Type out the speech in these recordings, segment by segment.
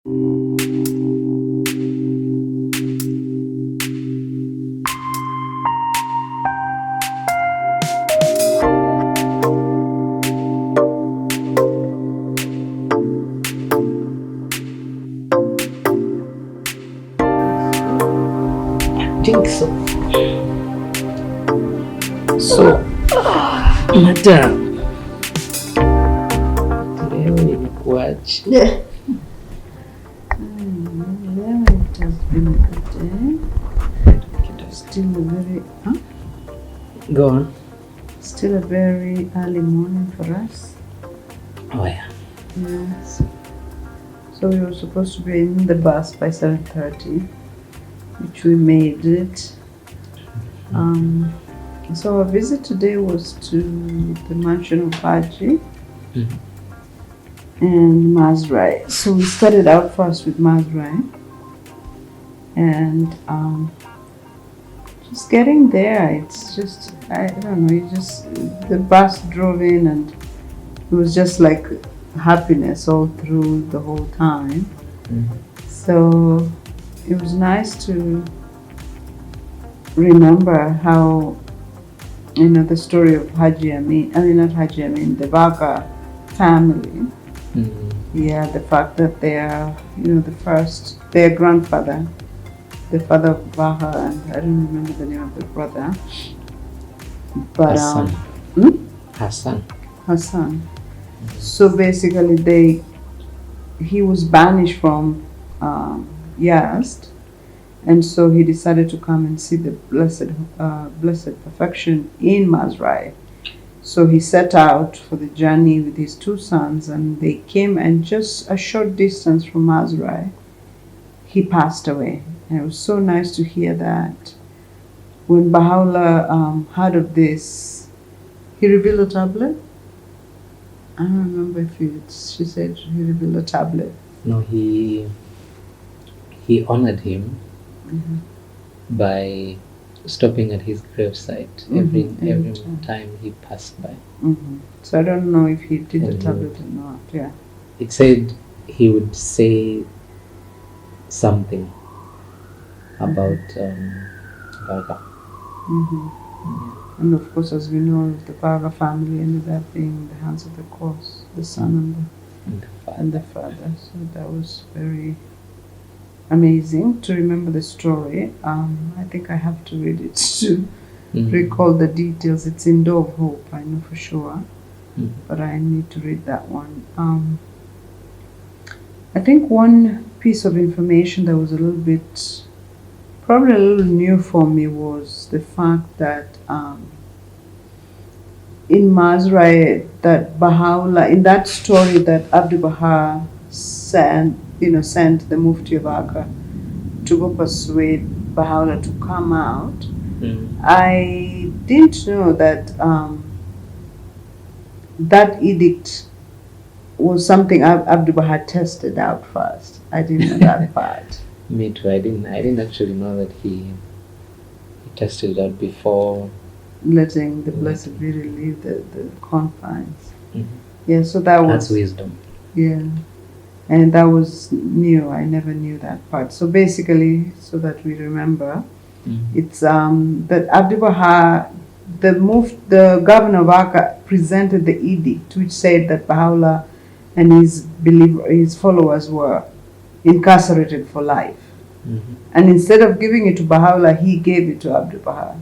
Think so. So, madam, leo ilikuwaje? Yeah. It has been a good day. Still a very, Go on. Still a very early morning for us. Oh yeah. Yes. So we were supposed to be in the bus by 7:30, which we made it. So our visit today was to the mansion of Haji and Mazrai. So we started out first with Mazrai, and just getting there, it's just, I don't know, the bus drove in and it was just like happiness all through the whole time. So it was nice to remember how, the story of Haji Amin, not Haji Amin, the Baka family. Yeah, the fact that they are, their grandfather, the father of Baha, and I don't remember the name of the brother, but Hassan. So basically, he was banished from Yazd, and so he decided to come and see the blessed perfection in Mazrai. So he set out for the journey with his two sons, and they came, and just a short distance from Mazrai, he passed away. And it was so nice to hear that. When Baha'u'llah heard of this, he revealed a tablet. I don't remember if she said he revealed a tablet. No, he honored him by stopping at his gravesite every time he passed by. So I don't know if he did the tablet or not. Yeah. It said he would say something about Baga. And of course, as we know, the Baga family ended up being in the hands of the Qurs, the son and the father. So that was very amazing to remember the story. I think I have to read it to recall the details. It's in Door of Hope, I know for sure, but I need to read that one. I think one piece of information that was probably a little new for me was the fact that in Mazrai, that Baha'u'llah, in that story that Abdu'l Baha sent the Mufti of Akka to go persuade Baha'u'llah to come out. I didn't know that that edict was something Abdu'l Baha tested out first. I didn't know that part. Me too. I didn't actually know that he tested it out before letting the Blessed Virgin leave the confines. Yeah, so that was... That's wisdom. Yeah. And that was new. I never knew that part. So basically, so that we remember, it's that Abdu'l Baha, the governor of Akka, presented the edict which said that Baha'u'llah and his followers were incarcerated for life. And instead of giving it to Baha'u'llah, he gave it to Abdu'l Baha.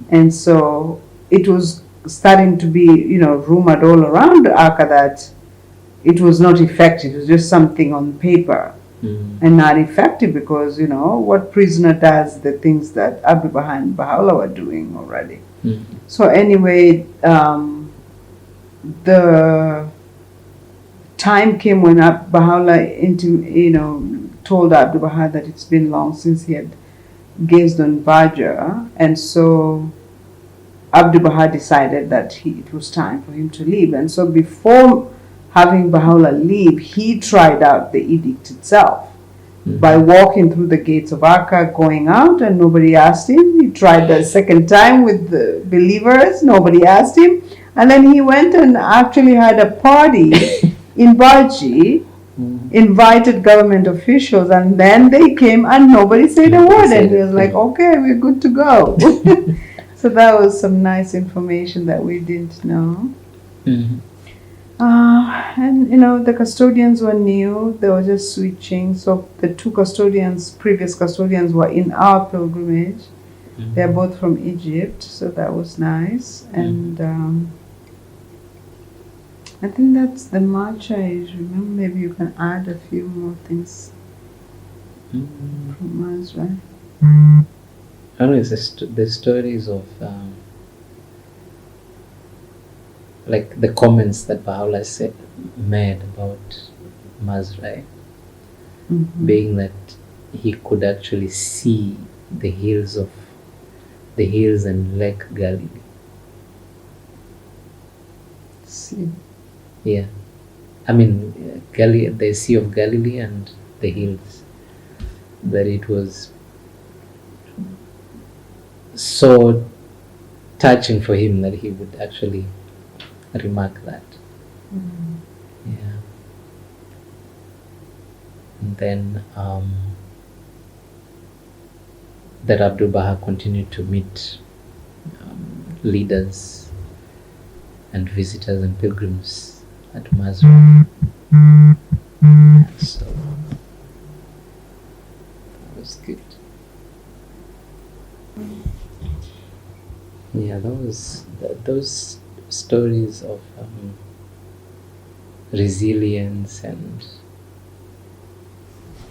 And so it was starting to be, rumored all around Akka that it was not effective. It was just something on paper and not effective because, what prisoner does the things that Abdu'l Baha and Baha'u'llah were doing already. So anyway, the time came when Baha'u'llah told Abdu'l Baha that it's been long since he had gazed on Baja, and so Abdu'l Baha decided that it was time for him to leave. And so before having Baha'u'llah leave, he tried out the edict itself by walking through the gates of Akka, going out, and nobody asked him. He tried the second time with the believers, nobody asked him. And then he went and actually had a party in Baji invited government officials, and then they came and nobody said a word, and we was like, anything. okay, we're good to go. So that was some nice information that we didn't know. Mhm. And the custodians were new, they were just switching. So the two previous custodians, were in our pilgrimage. They're both from Egypt, so that was nice. And I think that's the much I remember. Maybe you can add a few more things from us, right? I don't know, it's the stories of like the comments that Baha'u'llah made about Mazrai, being that he could actually see the hills and Lake Galilee. See. Yeah, I mean the Sea of Galilee and the hills. That it was so touching for him that he would actually remark that. Yeah. And then that Abdul Baha continued to meet leaders and visitors and pilgrims at Mazra. So that was good. Yeah, those stories of resilience and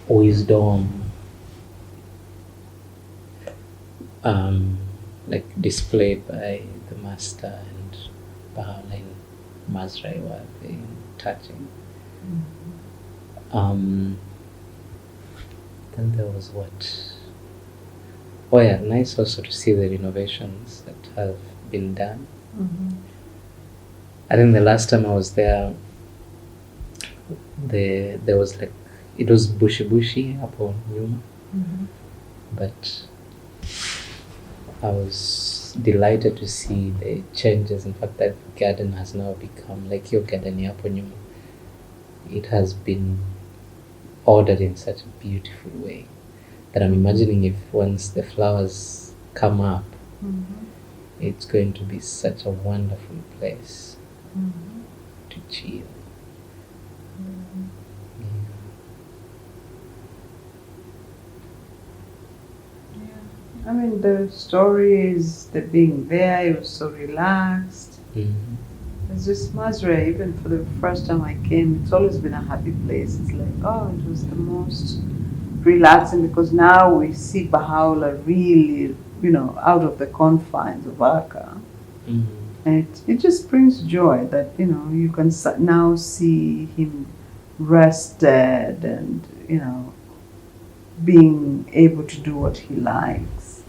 wisdom, like displayed by the master and Baha'u'llah in Mazrai, were very touching. Then there was what? Oh yeah, nice also to see the renovations that have been done. I think the last time I was there, there was like, it was bushy hapo nyuma, but I was delighted to see the changes. In fact, that garden has now become like your garden hapo nyuma. It has been ordered in such a beautiful way that I'm imagining if once the flowers come up, it's going to be such a wonderful place to chill. I mean, the stories, the being there, it was so relaxed. It's just Mazra, even for the first time I came, it's always been a happy place. It's like, oh, it was the most relaxing, because now we see Baha'u'llah really, out of the confines of Akka. And it just brings joy that, you can now see him rested and, being able to do what he likes.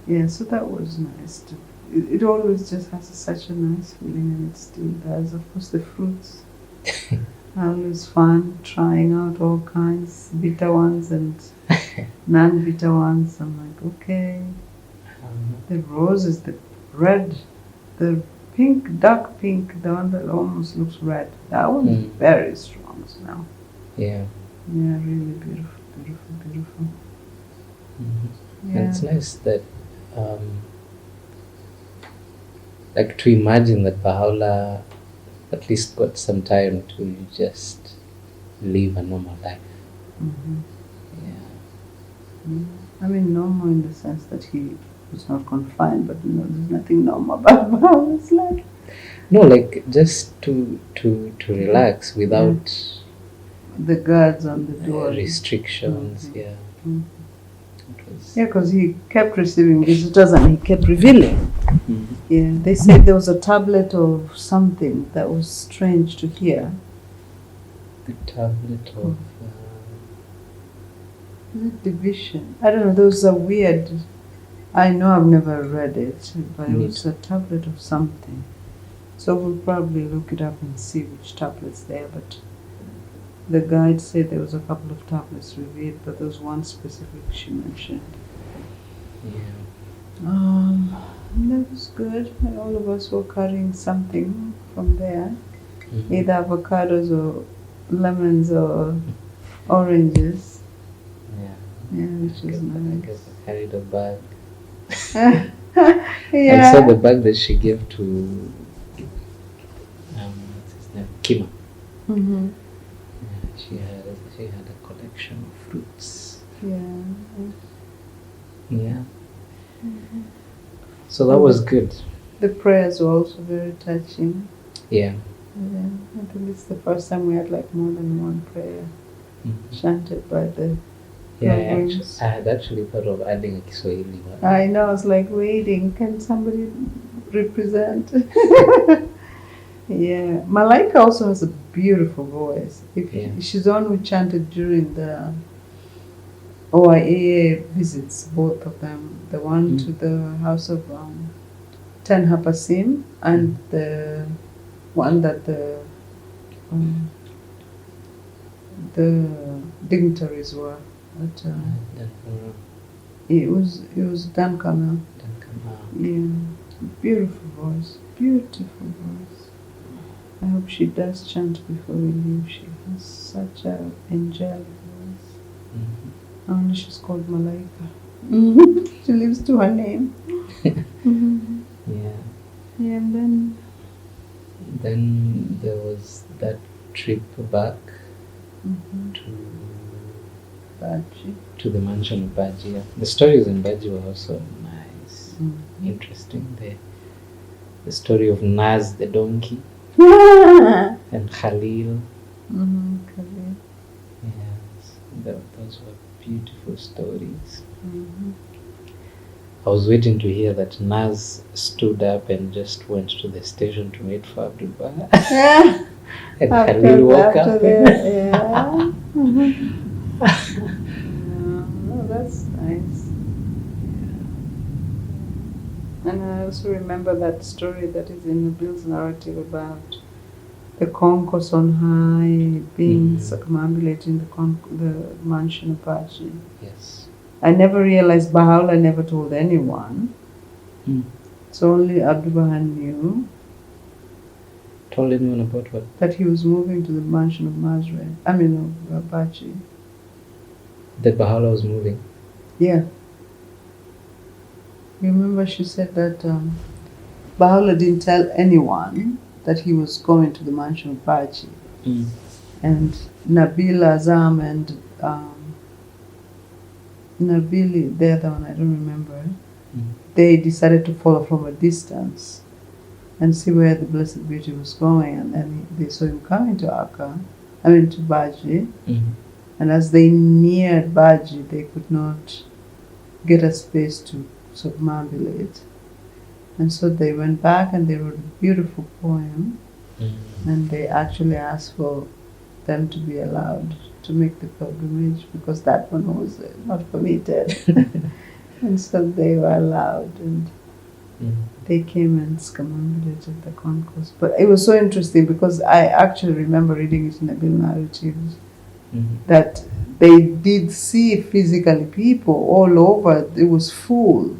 Yeah, so that was nice. It always just has such a nice feeling, and it still does. Of course, the fruits are always fun, trying out all kinds, bitter ones and non-bitter ones. I'm like, okay. The roses, the red, the pink, dark pink, the one that almost looks red. That one's very strong smell. Yeah. Yeah, really beautiful, beautiful, beautiful. Yeah. And it's nice that, like, to imagine that Baha'u'llah at least got some time to just live a normal life. Yeah. I mean, normal in the sense that he was not confined, but there's nothing normal about Baha'u'llah's life. No, like just to relax without the guards on the door. Restrictions. Yeah. Yeah, because he kept receiving visitors and he kept revealing. Yeah, they said there was a tablet of something that was strange to hear. The tablet of is it division? I don't know. There was a weird. I know I've never read it, but it was a tablet of something. So we'll probably look it up and see which tablets there. But the guide said there was a couple of tablets revealed, but there was one specific she mentioned. Yeah. That was good. All of us were carrying something from there, either avocados or lemons or oranges. Yeah. Yeah, which is I nice. guess I carried a bag. Yeah. I saw the bag that she gave to what's his name? Kima. Mm-hmm. Yeah, she had a collection of fruits. Yeah. Yeah. So that was good. The prayers were also very touching. Yeah. Yeah. I think it's the first time we had like more than one prayer Mhm. chanted by the Yeah, pilgrims. I had actually thought of adding a Kiswahili one. I know, I was like waiting, can somebody represent? Yeah. Malaika also has a beautiful voice. Yeah. She's the one who chanted during the OIAA visits, both of them. The one to the house of Ten Hapasim and the one that the dignitaries were at. It was Dan Kamel. Yeah, beautiful voice, beautiful voice. I hope she does chant before we leave. She has such a angelic voice. Only she's called Malaika. She lives to her name. Yeah. Yeah, and then there was that trip back Baji. to the mansion of Baji. Yeah. The stories in Baji were also nice, interesting. The story of Naz the donkey and Khalil. Khalil. Yes, those were beautiful stories. I was waiting to hear that Naz stood up and just went to the station to wait for Abdul Baha. And Khalil woke up. Yeah. Oh, that's nice. And I also remember that story that is in Nabil's narrative about the concourse on high being circumambulating the mansion of Baji. Yes. I never realized Baha'u'llah never told anyone. So only Abdul Baha knew. Told anyone about what? That he was moving to the mansion of Mazre. I mean, of Baji. That Baha'u'llah was moving? Yeah. You remember she said that Baha'u'llah didn't tell anyone that he was going to the mansion of Baji. And Nabil Azam and Nabili, the other one, I don't remember, they decided to follow from a distance and see where the Blessed Beauty was going. And then they saw him coming to to Baji. And as they neared Baji, they could not get a space to circumambulate. And so they went back and they wrote a beautiful poem. And they actually asked for them to be allowed to make the pilgrimage because that one was not permitted. And so they were allowed and they came and circumambulated the concourse. But it was so interesting because I actually remember reading it in the Nabil narratives that they did see physically people all over. It was full.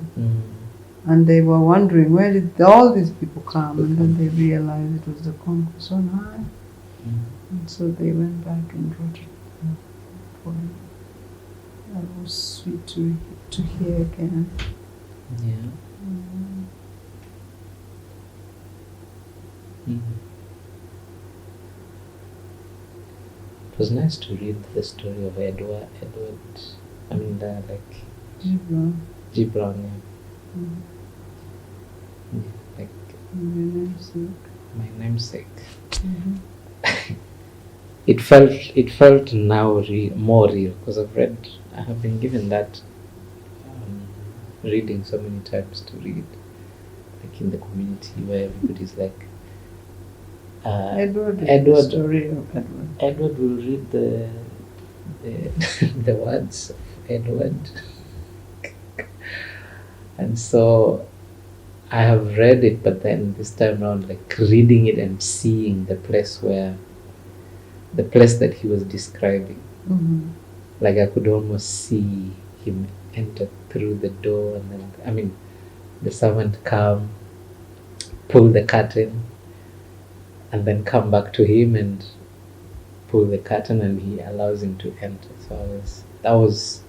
And they were wondering, where did all these people come? And then they realized it was the concourse on high. And so they went back and wrote it for him. That was sweet to hear again. Yeah. It was nice to read the story of Edward. I mean, Gibran, yeah. Like my namesake. It felt now more real because I have been given that reading so many times to read, like in the community where everybody's like Edward. The story of Edward. Edward will read the the words of Edward. And so I have read it, but then this time around, like reading it and seeing the place that he was describing. Like I could almost see him enter through the door and then, the servant come, pull the curtain, and then come back to him and pull the curtain and he allows him to enter. So that was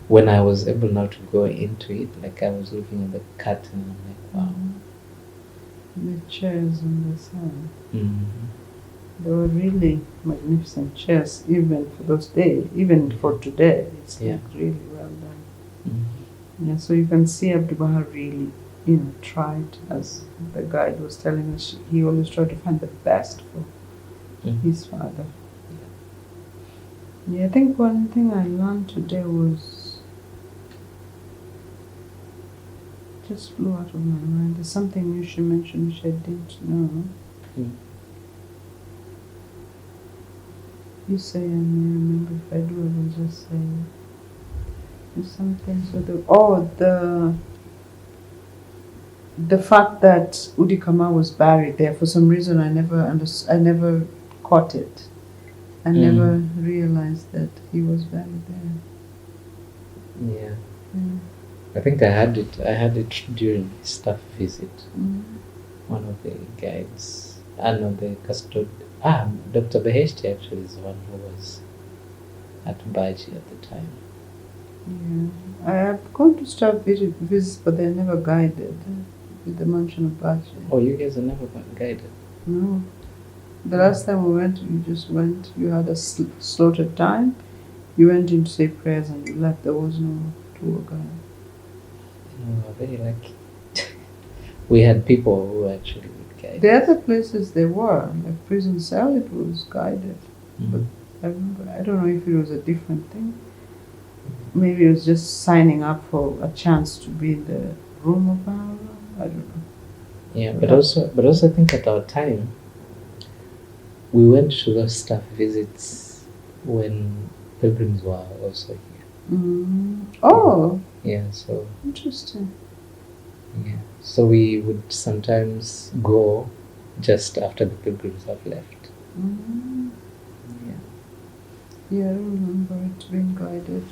when I was able now to go into it. Like I was looking at the curtain and I'm like, wow. The chairs on the side. Mm-hmm. They were really magnificent chairs, even for those days, even for today. It's like really well done. Mm-hmm. Yeah, so you can see Abdul Bahar really, tried, as the guide was telling us, he always tried to find the best for his father. Yeah, I think one thing I learned today was, just flew out of my mind. There's something new she mentioned which I didn't know. You say I may remember. If I do, I will just say. There's something. So the fact that Udi Kamal was buried there, for some reason I never caught it. I never realized that he was buried there. Yeah. I think I had it during his staff visit. One of the guides, the custodian. Dr. Beheshti actually is the one who was at Baji at the time. Yeah. I have gone to staff visits, but they're never guided with the mention of Baji. Oh, you guys are never guided? No. The last time we went, you just went, you had a slotted time, you went in to say prayers and you left. There was no tour guide. We were very lucky. We had people who actually would guide. The other places they were, like prison cell, it was guided. But I remember, I don't know if it was a different thing. Maybe it was just signing up for a chance to be in the room of power. I don't know. Yeah, but also I think at our time, we went to those staff visits when pilgrims were also here. Oh. Yeah, so. Interesting. Yeah, so we would sometimes go just after the pilgrims have left. Yeah. Yeah, I remember it being guided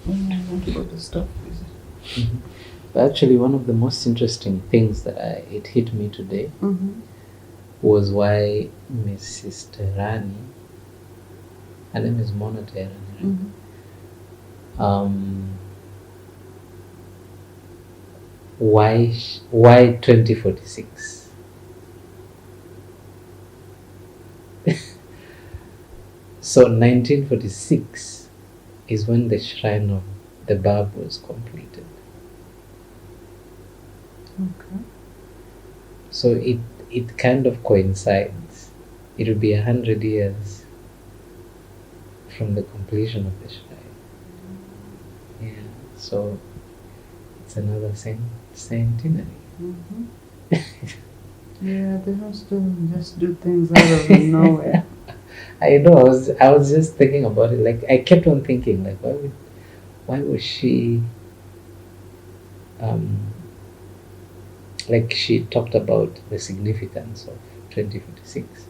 when I went for the staff visit. But actually, one of the most interesting things that it hit me today was why Mrs. Terani, her name is Mona Terani, why 2046? So 1946 is when the shrine of the Bab was completed. Okay. So it kind of coincides. It will be 100 years from the completion of the shrine. Yeah, so it's another centenary. Yeah, they have to just do things out of nowhere. I know. I was just thinking about it. Like I kept on thinking, like why was she? Like she talked about the significance of 2046,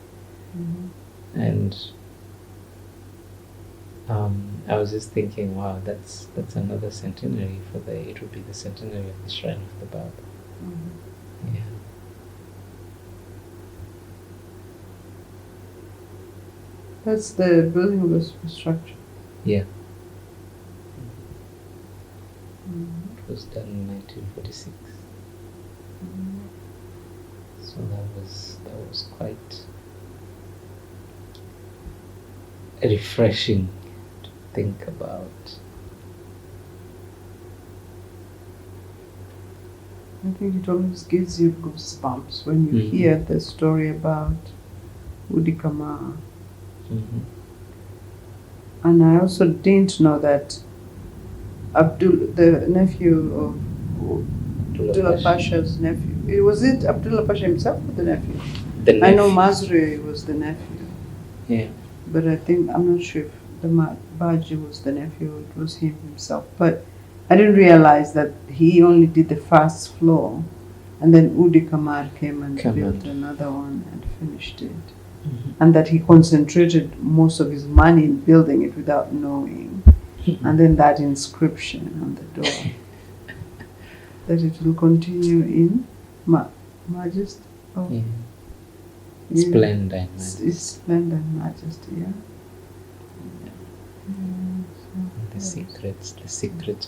and I was just thinking, wow, that's another centenary it would be the centenary of the Shrine of the Bab. Yeah. That's the building of the superstructure. Yeah. It was done in 1946. So that was quite refreshing to think about. I think it always gives you goosebumps when you hear the story about Udi Kamal. And I also didn't know that Abdul, the nephew of Abdullah Pasha's nephew. Was it Abdullah Pasha himself or the nephew? I know Mazri was the nephew. Yeah. But I'm not sure if the Baji was the nephew or it was him himself. But I didn't realize that he only did the first floor and then Udi Kamal came and built another one and finished it. And that he concentrated most of his money in building it without knowing. And then that inscription on the door. That it will continue in Majesty. Oh. Yeah. Splendor and It's majesty. splendor and majesty, yeah. The secrets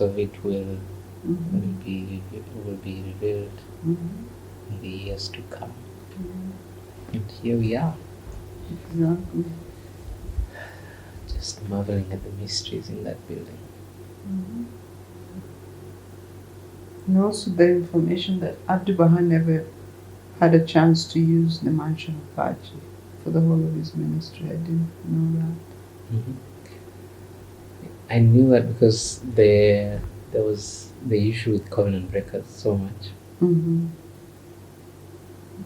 of it will be revealed in the years to come. And here we are, Exactly. just marveling at the mysteries in that building. And also the information that Abdu'l Baha never had a chance to use the mansion of Baji for the whole of his ministry. I didn't know that. I knew that because there was the issue with covenant breakers so much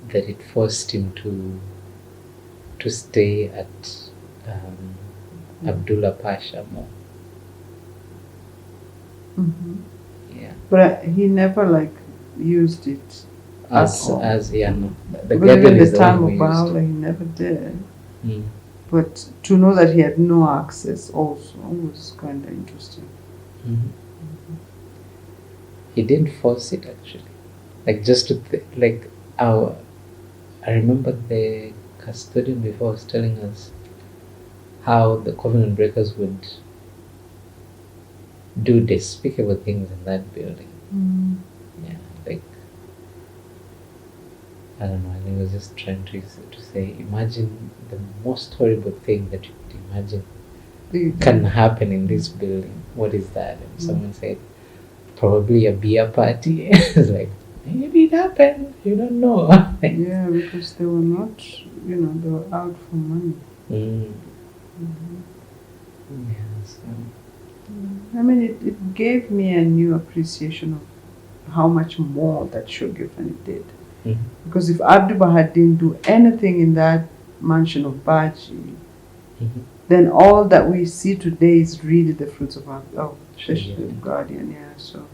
that it forced him to stay at Abdullah Pasha more. Yeah. But he never used it As all. no. The Even Guardian in the is the time one of who used Baha'u'llah, he never did. it. But to know that he had no access also was kind of interesting. He didn't force it actually. Just to I remember the custodian before was telling us how the covenant breakers would do despicable things in that building. Yeah, I don't know. I think I was just trying to say, imagine the most horrible thing that you could imagine can happen in this building. What is that? And someone said, probably a beer party. It's like, maybe it happened. You don't know. Yeah, because they were not, they were out for money. Yeah, so. I mean, it gave me a new appreciation of how much more that Shogifani did. Because if Abdu'l Baha didn't do anything in that mansion of Baji, then all that we see today is really the fruits of the Guardian. Yeah, so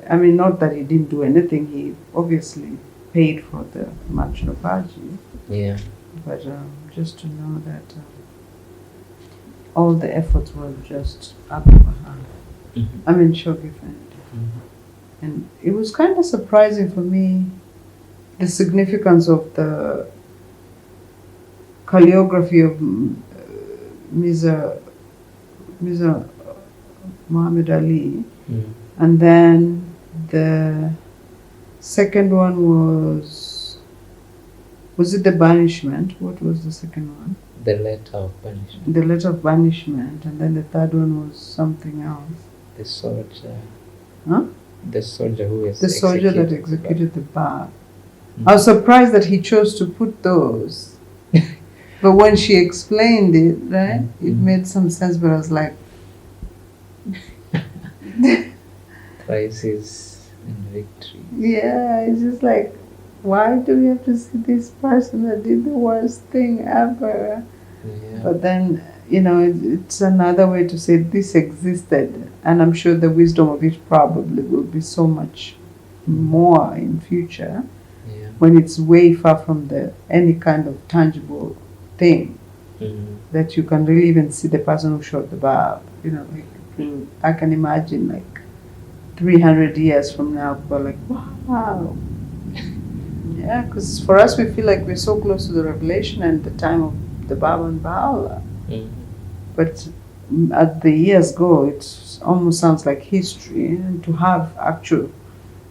I mean, not that he didn't do anything. He obviously paid for the mansion of Baji. Yeah. But just to know that all the efforts were just Abdu'l Baha. I mean, Shogifani. And it was kind of surprising for me, the significance of the calligraphy of Mirza Muhammad Ali. And then the second one was it the banishment? What was the second one? The letter of banishment. The letter of banishment. And then the third one was something else. The soldier. Huh? The soldier who was the soldier that executed the bar. I was surprised that he chose to put those. But when she explained it, right, it made some sense, but I was like... Crisis and victory. Yeah, it's just like, why do we have to see this person that did the worst thing ever? Yeah. But then, it's another way to say this existed. And I'm sure the wisdom of it probably will be so much more in future. Yeah. When it's way far from any kind of tangible thing that you can really even see the person who shot the barb. I can imagine 300 years from now, people are like, wow. Yeah, because for us we feel like we're so close to the revelation and the time of the Baba and Baha'u'llah. But as the years go, it almost sounds like history, and to have actual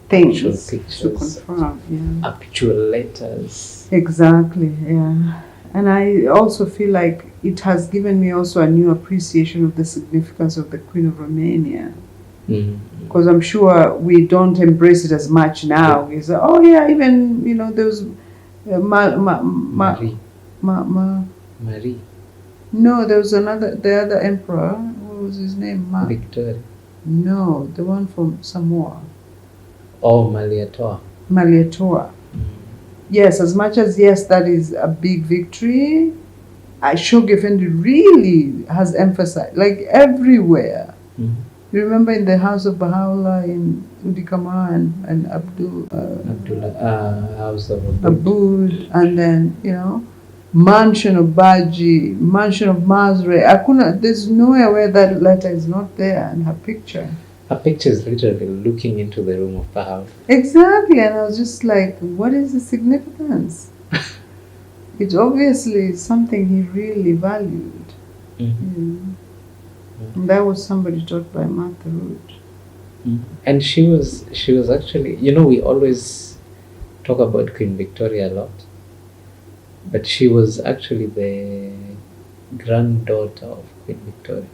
things to confirm. Yeah. Actual letters. Exactly, yeah. And I also feel like it has given me also a new appreciation of the significance of the Queen of Romania. Because I'm sure we don't embrace it as much now. We say, oh yeah, even, there was Marie. Marie. No, there was the other emperor. What was his name? Victoria. No, the one from Samoa. Oh, Malietoa. Malietoa. Yes, as much as, yes, that is a big victory, Shoghi Effendi really has emphasized, everywhere. You remember in the house of Baha'u'llah in Udikama and Abdullah, house of Aboud, and then, mansion of Baji, mansion of Mazre. There's nowhere where that letter is not there and her picture. Her picture is literally looking into the room of Baha'u'llah. Exactly, and I was just like, what is the significance? it's obviously something he really valued. Mm-hmm. And that was somebody taught by Martha Root. And she was actually, we always talk about Queen Victoria a lot, but she was actually the granddaughter of Queen Victoria.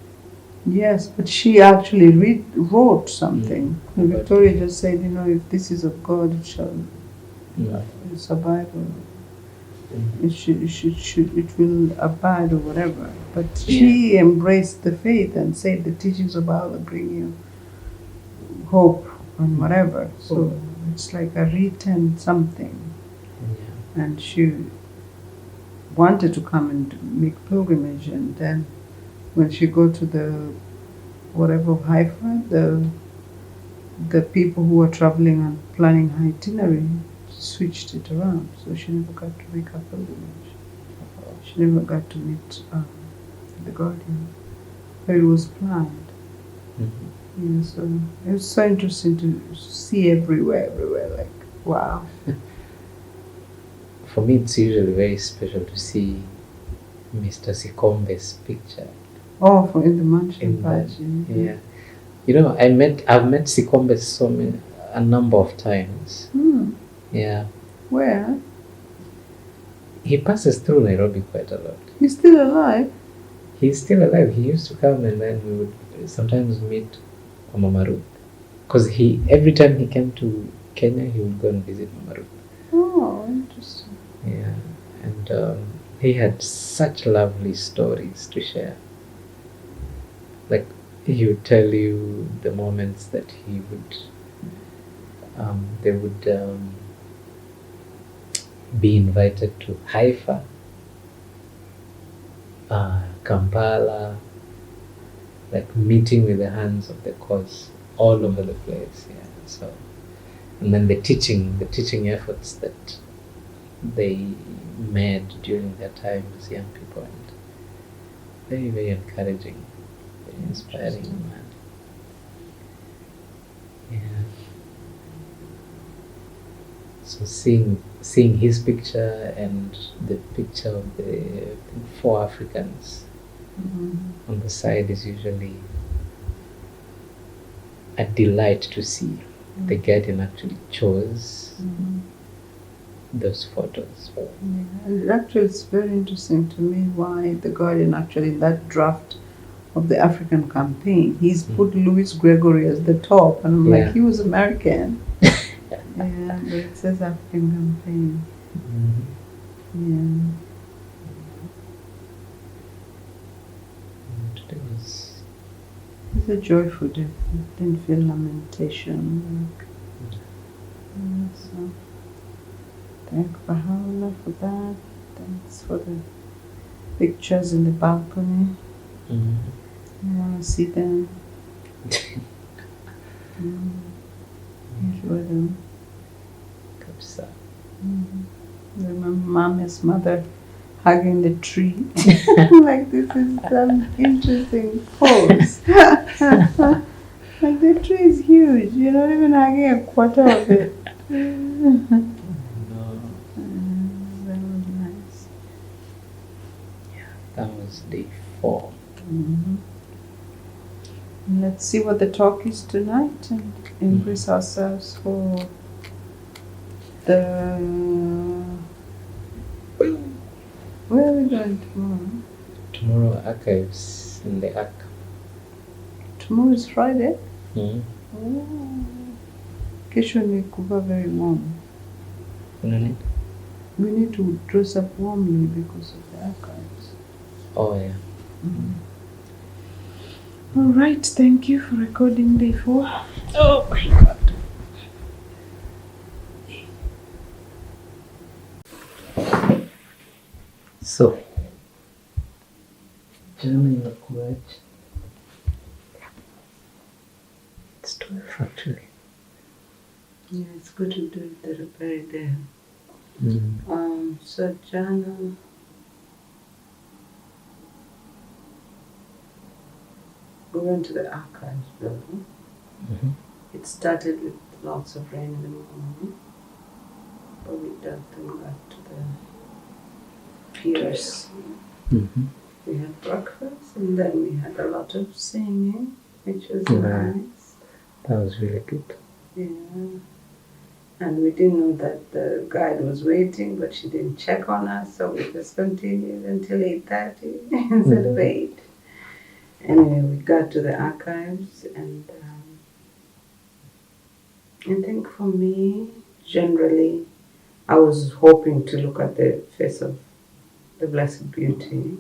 Yes, but she actually wrote something. And About- Victoria just said, if this is of God, it shall survive, or it will abide, or whatever. But she embraced the faith and said the teachings of Allah bring you hope and whatever. So it's like a written something. Yeah. And she wanted to come and make pilgrimage, and then when she go to the whatever of Haifa, the people who were traveling and planning her itinerary switched it around, so she never got to make her pilgrimage. She never got to meet the guardian, but it was planned. Mm-hmm. So it was so interesting to see everywhere, like wow. For me, it's usually very special to see Mr. Sikombe's picture. Oh, for in the mansion In that, badge. yeah. I've met Sikombe a number of times. Yeah. Where? He passes through Nairobi quite a lot. He's still alive? He's still alive. He used to come, and then we would sometimes meet Mama Ruth. Because every time he came to Kenya, he would go and visit Mama Ruth. Oh, interesting. Yeah. And he had such lovely stories to share. Like, he would tell you the moments that they would be invited to Haifa, Kampala, like meeting with the hands of the cause all over the place. Yeah. So, and then the teaching efforts that they made during their time as young people, and very, very encouraging, very inspiring, man. Yeah. So seeing his picture and the picture of the 4 Africans on the side is usually a delight to see. The Guardian actually chose those photos. Yeah. Actually, it's very interesting to me why the Guardian actually, in that draft of the African campaign, he's put Louis Gregory as the top, and I'm like, he was American. Yeah, but it says African campaign. Yeah. Today was... It's a joyful day. I didn't feel lamentation. So, thank Baha'u'llah for that. Thanks for the pictures in the balcony. I want to see them. Enjoy them. Remember Mama's mother hugging the tree. Like, this is some interesting pose. Like, the tree is huge. You're not even hugging a quarter of it. No. That was nice. Yeah, that was day 4. Let's see what the talk is tonight and embrace ourselves for the... Where are we going tomorrow? Tomorrow, archives in the Ark. Tomorrow is Friday? Mm. Oh. Kesho ni kuva very warm. Nani? We need to dress up warmly because of the archives. Oh, yeah. All right, thank you for recording day 4. Oh my God. So, jana inakuaje? It's 12 actually. Yeah, it's good to do it the very day. Mm. So jana, we went to the archives building. It started with lots of rain in the morning, but we got them back to the fierce. Mm-hmm. We had breakfast and then we had a lot of singing, which was Yeah. nice. That was really good. Yeah. And we didn't know that the guide was waiting, but she didn't check on us, so we just continued until 8:30 instead of 8. Anyway, we got to the archives, and I think for me, generally, I was hoping to look at the face of the Blessed Beauty.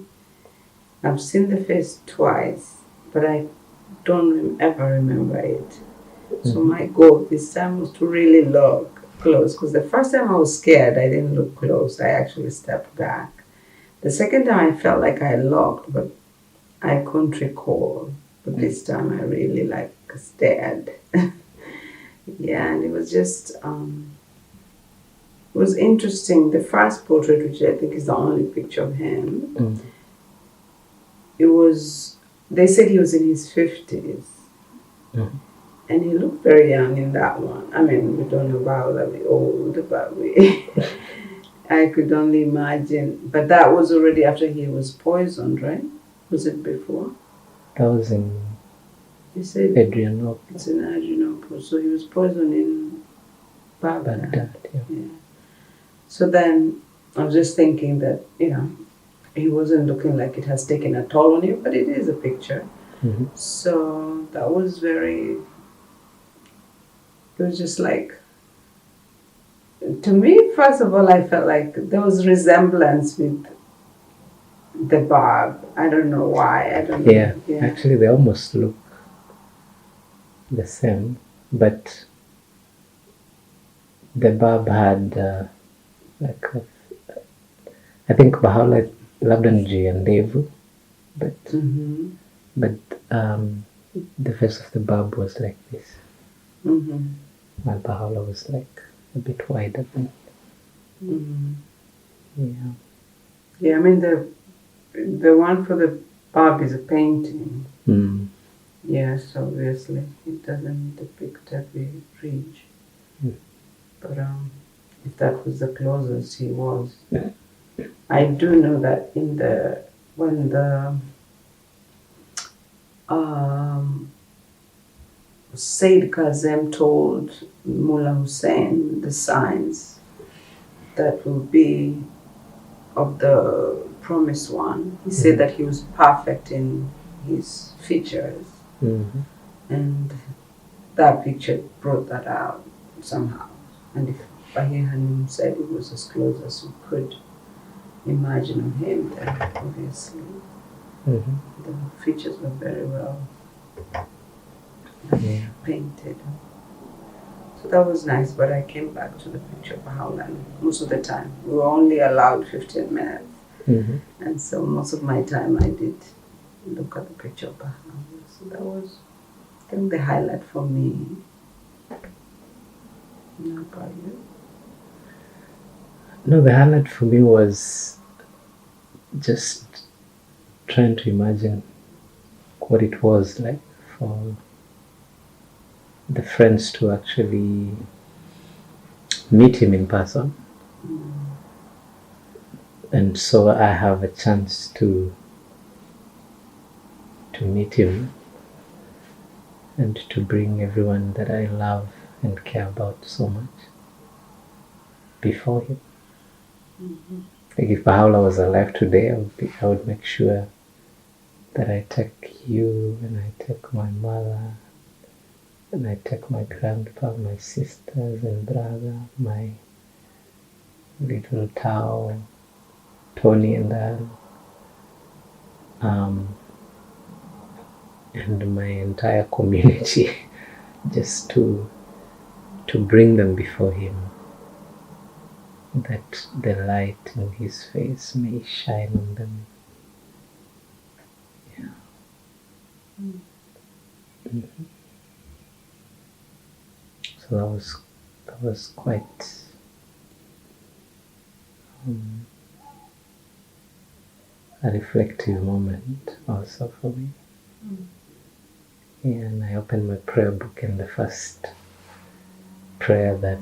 I've seen the face twice, but I don't ever remember it. So my goal this time was to really look close, because the first time I was scared, I didn't look close. I actually stepped back. The second time I felt like I looked, but I couldn't recall. But this time I really stared. Yeah, and it was just, it was interesting. The first portrait, which I think is the only picture of him, it was, they said he was in his 50s. And he looked very young in that one. I mean, we don't know about that we old, but I could only imagine. But that was already after he was poisoned, right? Was it before? That was in You said Adrianople. it's in Adrianople. So he was poisoned in Baghdad. Baghdad, yeah. So then I was just thinking that, he wasn't looking like it has taken a toll on him, but it is a picture. Mm-hmm. So that was very, it was just like, to me, first of all, I felt like there was resemblance with the Bab. I don't know why. I don't know. Yeah, actually they almost look the same, but the Bab had I think Baha'u'llah labda ni juu ya ndevu, but the face of the Bab was like this. While Baha'u'llah was like a bit wider than. Yeah. Yeah, I mean the one for the Bab is a painting. Yes, obviously it doesn't depict every ridge. But if that was the closest he was, I do know that when the Sayyid Kazem told Mullah Hussein the signs that will be of the promised one, he said that he was perfect in his features. And that picture brought that out somehow. And if Bahir Hanim said it was as close as you could imagine of him, then obviously the features were very well painted. So that was nice, but I came back to the picture of Baha'u'llah most of the time. We were only allowed 15 minutes. And so most of my time I did look at the picture of Baha'u'llah. So that was, I think, the highlight for me. Not about you. No, the highlight for me was just trying to imagine what it was like for the friends to actually meet him in person. And so I have a chance to meet him and to bring everyone that I love and care about so much before him. Like if Baha'u'llah was alive today, I would make sure that I take you, and I take my mother, and I take my grandpa, my sisters and brother, my little Tao, Tony and Anne, and my entire community, just to bring them before him, that the light in his face may shine on them. So that was quite a reflective moment also for me. Yeah, and I opened my prayer book, and the first prayer that,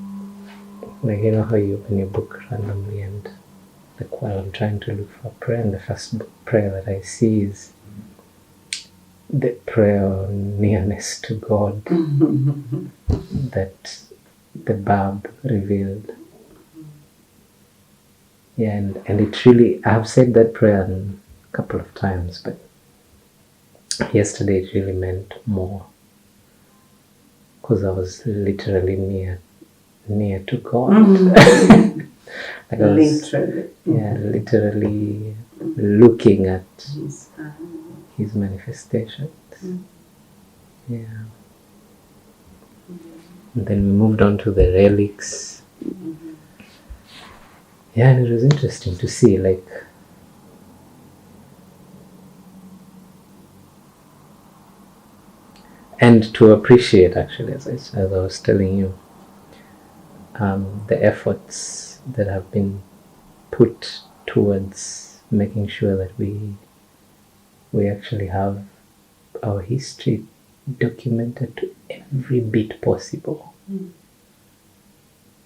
like, you know how you open your book randomly and like while I'm trying to look for a prayer, and the first prayer that I see is the prayer on nearness to God that the Bab revealed. Yeah, and it really, I've said that prayer a couple of times, but yesterday it really meant more, because I was literally near to God. Like I was, literally looking at his manifestations. Yeah. And then we moved on to the relics. Yeah, and it was interesting to see, like, and to appreciate, actually, as I was telling you, the efforts that have been put towards making sure that we actually have our history documented to every bit possible.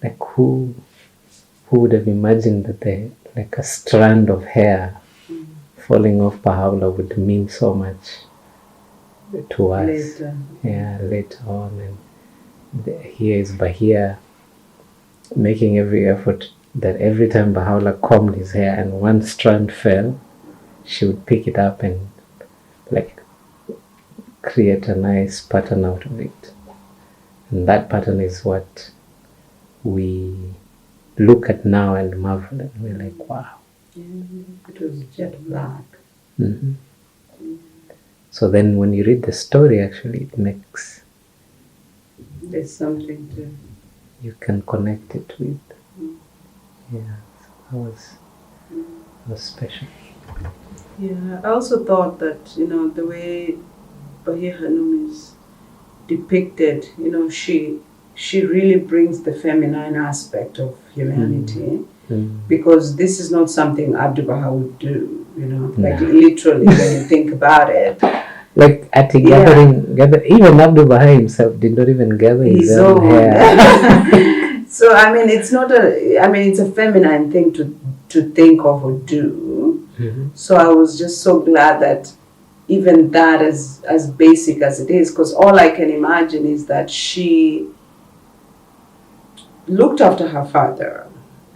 Like, who would have imagined that like a strand of hair falling off Baha'u'llah would mean so much to us later. Yeah, later on. And here is Bahia making every effort that every time Baha'u'llah combed his hair and one strand fell, she would pick it up and like create a nice pattern out of it. And that pattern is what we look at now and marvel at. We're like, wow. It was jet black. So then when you read the story, actually it makes... There's something to... You can connect it with. Yeah, so that was special. Yeah, I also thought that, the way Bahia Hanum is depicted, she really brings the feminine aspect of humanity, because this is not something Abdu'l Baha would do, like literally when you think about it. Like at a gathering, even Abdu'l Baha himself did not even gather his own hair. So it's a feminine thing to think of or do. So I was just so glad that even that, as basic as it is, because all I can imagine is that she looked after her father.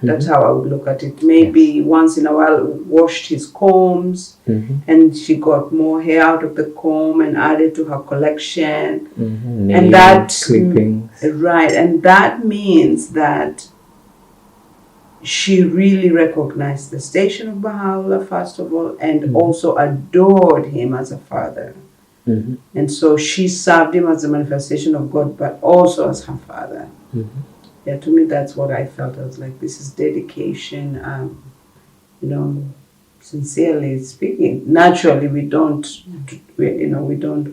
That's how I would look at it. Maybe once in a while washed his combs, and she got more hair out of the comb and added to her collection. And that clippings. Right, and that means that she really recognized the station of Baha'u'llah, first of all, and also adored him as a father. And so she served him as a manifestation of God, but also as her father. Yeah, to me, that's what I felt. I was like, this is dedication. Sincerely speaking, naturally we don't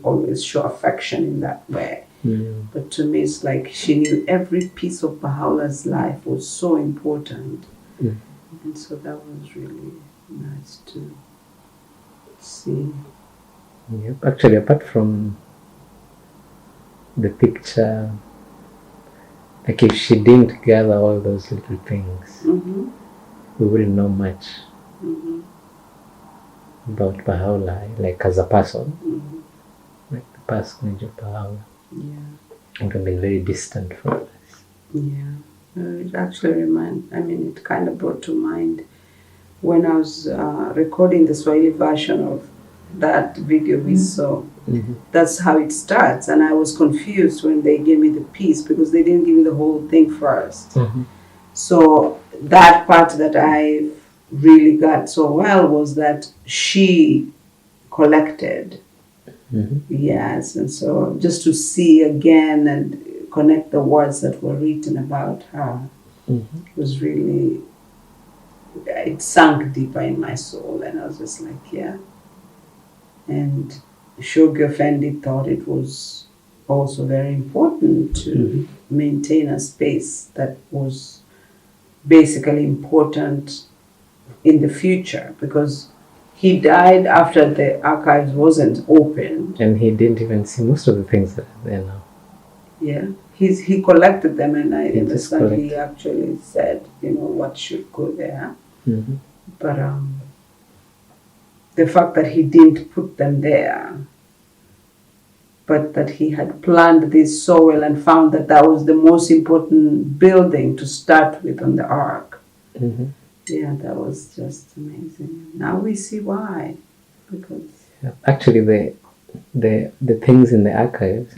always show affection in that way. But to me, it's like she knew every piece of Baha'u'llah's life was so important, and so that was really nice to see. Yep. Actually, apart from the picture, like if she didn't gather all those little things, we wouldn't know much about Baha'u'llah, like as a person, like the personage of Baha'u'llah. It would have been very distant from us. Yeah, it actually it kind of brought to mind when I was recording the Swahili version of that video we saw. That's how it starts, and I was confused when they gave me the piece because they didn't give me the whole thing first. So that part that I really got so well was that she collected. Yes, and so just to see again and connect the words that were written about her was really, it sunk deeper in my soul, and I was just like, yeah. And Shoghi Effendi thought it was also very important to maintain a space that was basically important in the future, because he died after the archives wasn't opened. And he didn't even see most of the things that are there now. Yeah, he collected them, and I understand he actually said, what should go there. But the fact that he didn't put them there, but that he had planned this so well and found that that was the most important building to start with on the ark. Mm-hmm. Yeah, that was just amazing. Now we see why. Because actually, the things in the archives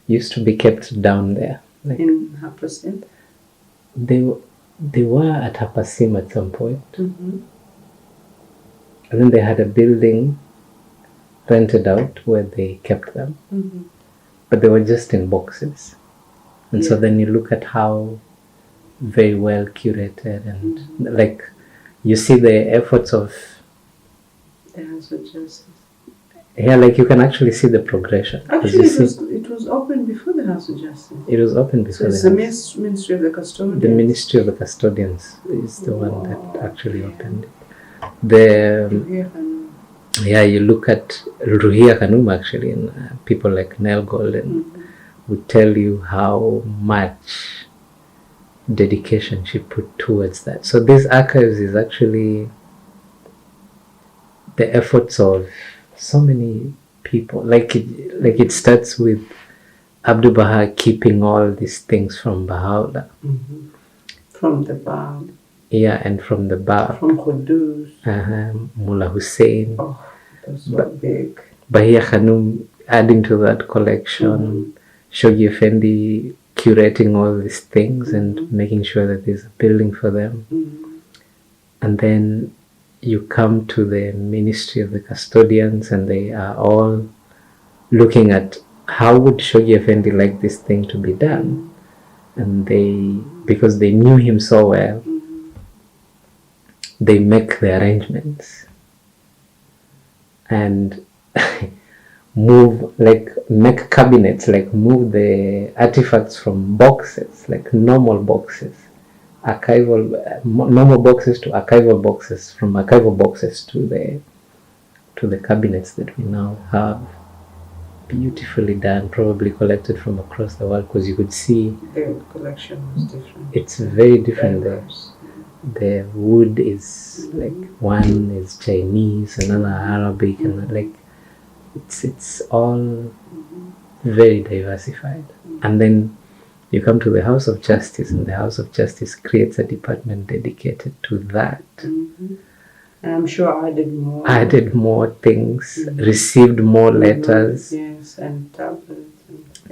used to be kept down there. Like, in Hapasim? They were at Hapasim at some point. Mm-hmm. And then they had a building rented out where they kept them. Mm-hmm. But they were just in boxes. And so then you look at how very well curated and like you see the efforts of the House of Justice. Yeah, like you can actually see the progression. Actually, it was opened before the House of Justice. It was opened before. So it's the Ministry of the Custodians. The Ministry of the Custodians is the one that actually opened it. Yeah, you look at Ruhia Kanuma actually, and people like Nell Golden would tell you how much dedication she put towards that. So these archives is actually the efforts of so many people. Like it starts with Abdul Baha keeping all these things from Baha'u'llah. Mm-hmm. From the Bab. Yeah, and from the Bab. From Qudus. Mullah Hussein. Oh, that's so big. Bahia Khanum adding to that collection. Shoghi Effendi curating all these things and making sure that there's a building for them. And then you come to the Ministry of the Custodians and they are all looking at how would Shoghi Effendi like this thing to be done. And because they knew him so well, they make the arrangements and make cabinets, like move the artifacts from boxes, like normal boxes, normal boxes to archival boxes, from archival boxes to the cabinets that we now have. Beautifully done, probably collected from across the world, because you could see the collection was different. It's very different there. The wood is like one is Chinese, another Arabic, and like it's all very diversified. And then you come to the House of Justice, and the House of Justice creates a department dedicated to that. And I'm sure added more things, received more letters. Yes, and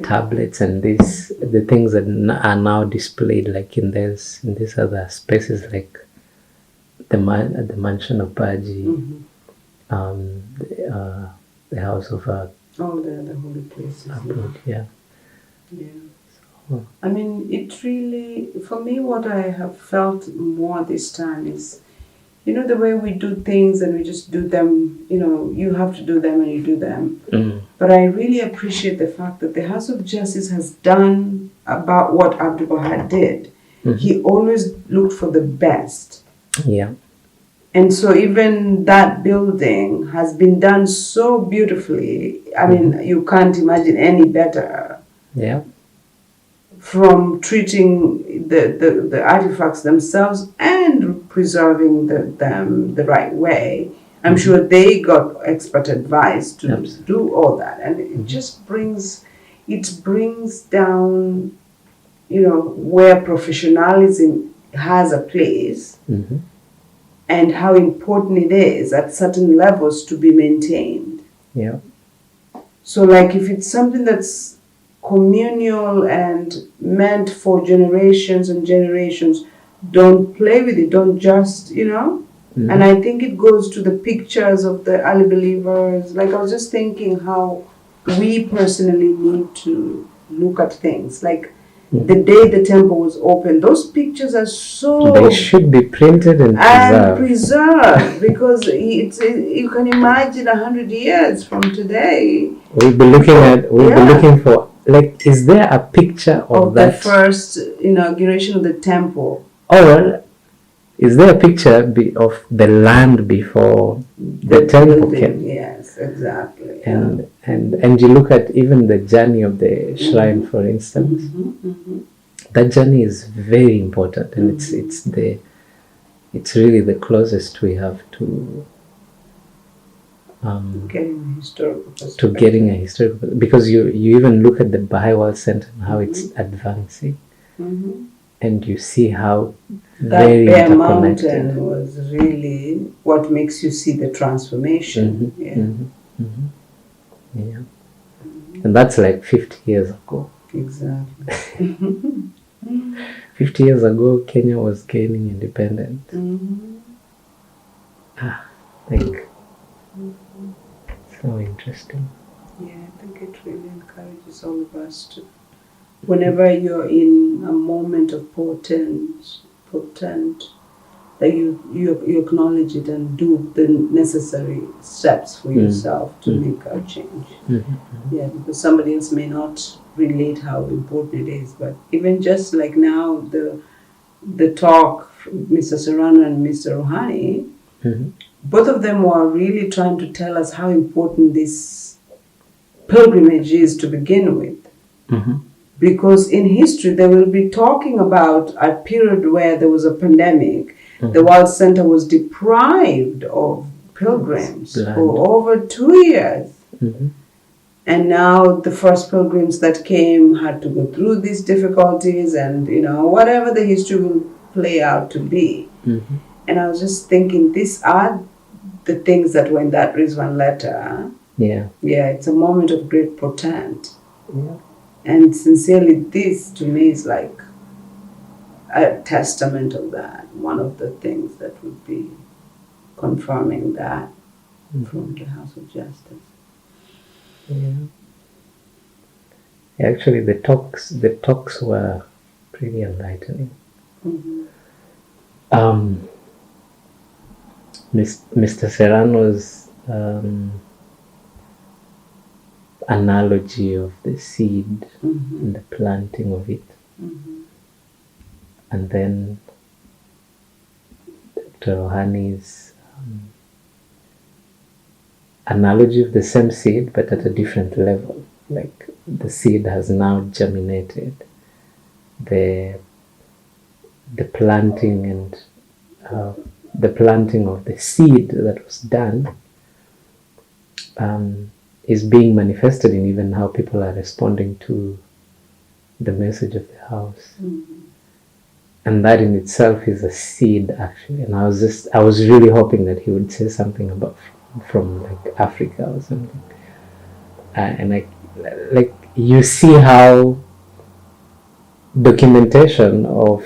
tablets and the things that are now displayed like in these other spaces, like the mansion of Baji, the house of all the other holy places. Yeah. So, I mean, it really, for me, what I have felt more this time is, the way we do things and we just do them, you have to do them and you do them. But I really appreciate the fact that the House of Justice has done about what Abdul Baha did. He always looked for the best. Yeah. And so even that building has been done so beautifully. I mean, you can't imagine any better. Yeah. From treating the artifacts themselves and preserving them the right way. I'm sure they got expert advice to do all that, and it just brings down, where professionalism has a place, and how important it is at certain levels to be maintained. Yeah. So, like, if it's something that's communal and meant for generations and generations, don't play with it, don't just, and I think it goes to the pictures of the early believers. Like, I was just thinking how we personally need to look at things. Like, the day the temple was opened, those pictures are so... They should be printed and preserved. Because you can imagine 100 years from today. We'll be looking for, like, is there a picture of that? The first inauguration of the temple. Or is there a picture of the land before the temple came? Yes, exactly. And you look at even the journey of the shrine, for instance. That journey is very important, and it's it's really the closest we have to getting a historical perspective. to getting a historical, because you even look at the Baha'i World Center and how it's advancing, and you see how that very bare interconnected. mountain was really what makes you see the transformation. Yeah. And that's like 50 years ago. Exactly. 50 years ago, Kenya was gaining independence. Like, so interesting. Yeah, I think it really encourages all of us to, whenever you're in a moment of potent, that you acknowledge it and do the necessary steps for yourself to make a change. Yeah, because somebody else may not relate how important it is, but even just like now, the talk, Mr. Serrano and Mr. Rouhani, both of them were really trying to tell us how important this pilgrimage is to begin with. Because in history, they will be talking about a period where there was a pandemic. The World Center was deprived of pilgrims for over 2 years. And now the first pilgrims that came had to go through these difficulties and, whatever the history will play out to be. And I was just thinking, these are the things that were in that Rizwan letter. Yeah, it's a moment of great portent. And sincerely, this to me is like a testament of that. One of the things that would be confirming that from the House of Justice. Actually, the talks were pretty enlightening. Mr. Serrano's analogy of the seed and the planting of it, and then Dr. Rouhani's analogy of the same seed but at a different level. Like the seed has now germinated. The planting and the planting of the seed that was done is being manifested in even how people are responding to the message of the house. And that in itself is a seed, actually. And I was really hoping that he would say something about from like Africa or something. And you see how documentation of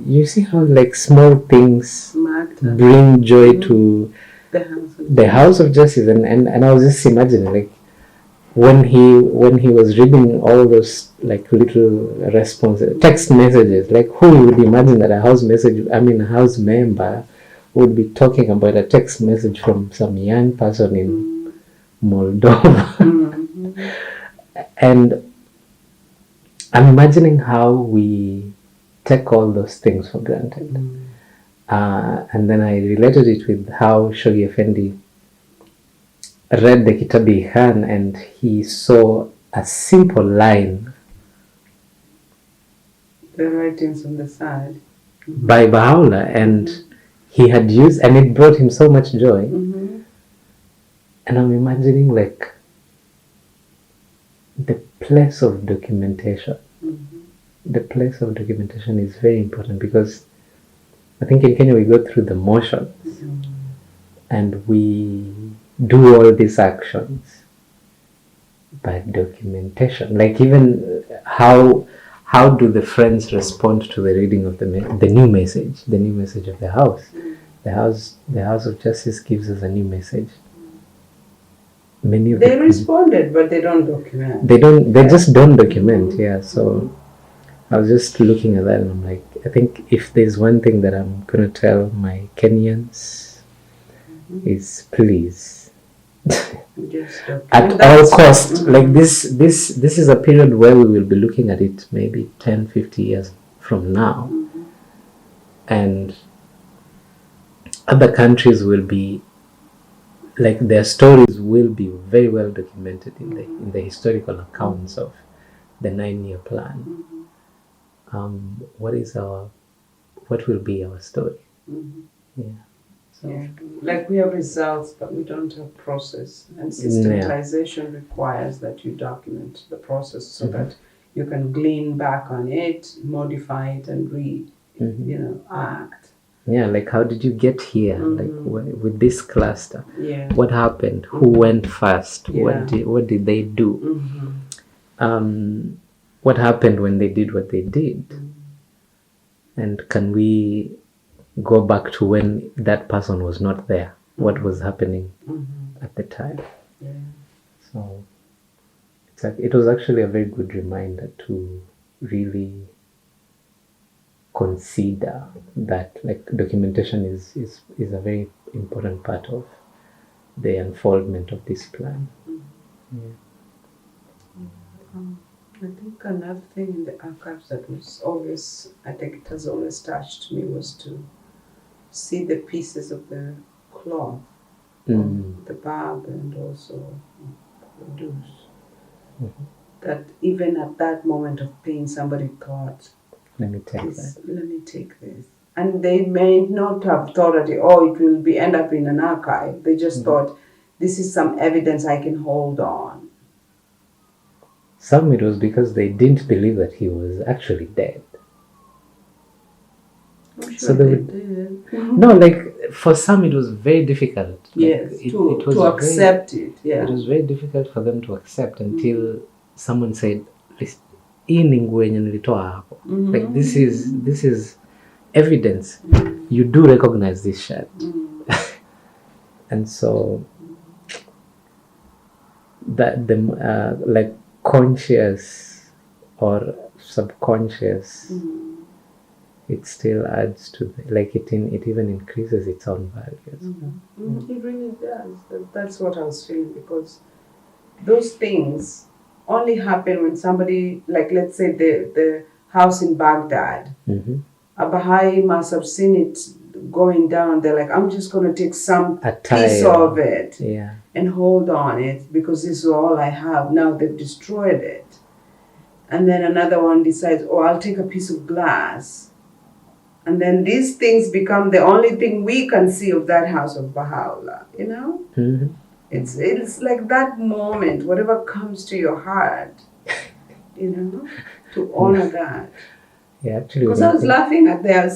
you see how small things bring joy to the House of Justice, and I was just imagining when he was reading all those little responses, text messages, who would imagine that a house member would be talking about a text message from some young person in Moldova. And I'm imagining how we take all those things for granted. And then I related it with how Shoghi Effendi read the Kitabi Khan and he saw a simple line. The writings on the side. By Baha'u'llah, and he had used, and it brought him so much joy. And I'm imagining the place of documentation. The place of documentation is very important because I think in Kenya we go through the motions and we do all these actions, but documentation, even how do the friends respond to the reading of the new message of the house? The House of Justice gives us a new message. They responded, but they don't document. They just don't document. Yeah. So I was just looking at that and I'm like, I think if there's one thing that I'm gonna tell my Kenyans is please, at all cost, this is a period where we will be looking at it maybe 10-50 years from now, and other countries will be their stories will be very well documented in the historical accounts of the 9-year plan. What will be our story? Mm-hmm. Yeah. So Yeah. Like we have results, but we don't have process. And systematization requires that you document the process so that you can glean back on it, modify it, and act. Yeah, like how did you get here? Like with this cluster? Yeah. What happened? Who went first? Yeah. What did they do? What happened when they did what they did? And can we go back to when that person was not there? What was happening at the time? Yeah. So it's like it was actually a very good reminder to really consider that like documentation is a very important part of the unfoldment of this plan. I think another thing in the archives that was always, I think it has always touched me, was to see the pieces of the cloth, the barb, and also the doos. That even at that moment of pain, somebody thought, let me take that. Let me take this. And they may not have thought that, it will end up in an archive. They just thought, this is some evidence I can hold on. Some it was because they didn't believe that he was actually dead. I'm sure they did. No, like for some it was very difficult. Yes, like, to accept it. Yeah. It was very difficult for them to accept until someone said, hii ni nguo yenye nilitoa hapo. Like this is evidence. You do recognize this shirt. And so that the like conscious or subconscious, it still adds to it even increases its own values. It really does. That's what I was feeling, because those things only happen when somebody, like let's say the house in Baghdad, a Baha'i must have seen it going down. They're like, I'm just going to take some piece of it and hold on it because this is all I have. Now they've destroyed it. And then another one decides, I'll take a piece of glass. And then these things become the only thing we can see of that house of Baha'u'llah, It's like that moment, whatever comes to your heart, to honor that. Yeah, actually. Because I was laughing at the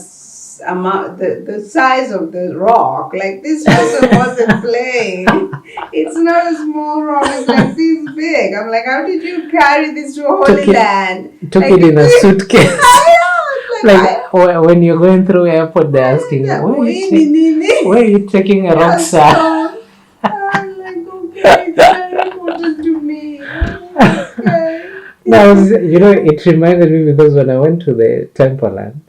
size of the rock. Like, this person wasn't playing. It's not a small rock. It's like this big. I'm like, how did you carry this to Holy Land? Took it in a suitcase. Like when you're going through airport, they're asking, where are you taking a rock, sir? I'm like, okay, it's very important to me. Okay. It reminded me because when I went to the Temple Land,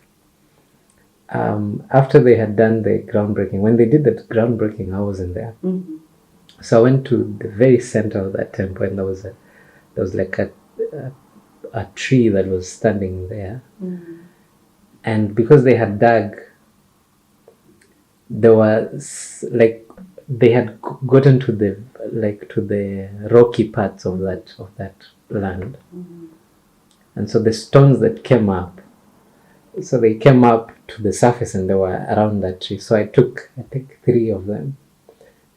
after they had done the groundbreaking, when they did the groundbreaking, I wasn't there. So I went to the very center of that temple, and there was like a tree that was standing there. And because they had dug, there was like they had gotten to the rocky parts of that land, and so the stones that came up, they came up to the surface and they were around that tree. So I took 3 of them,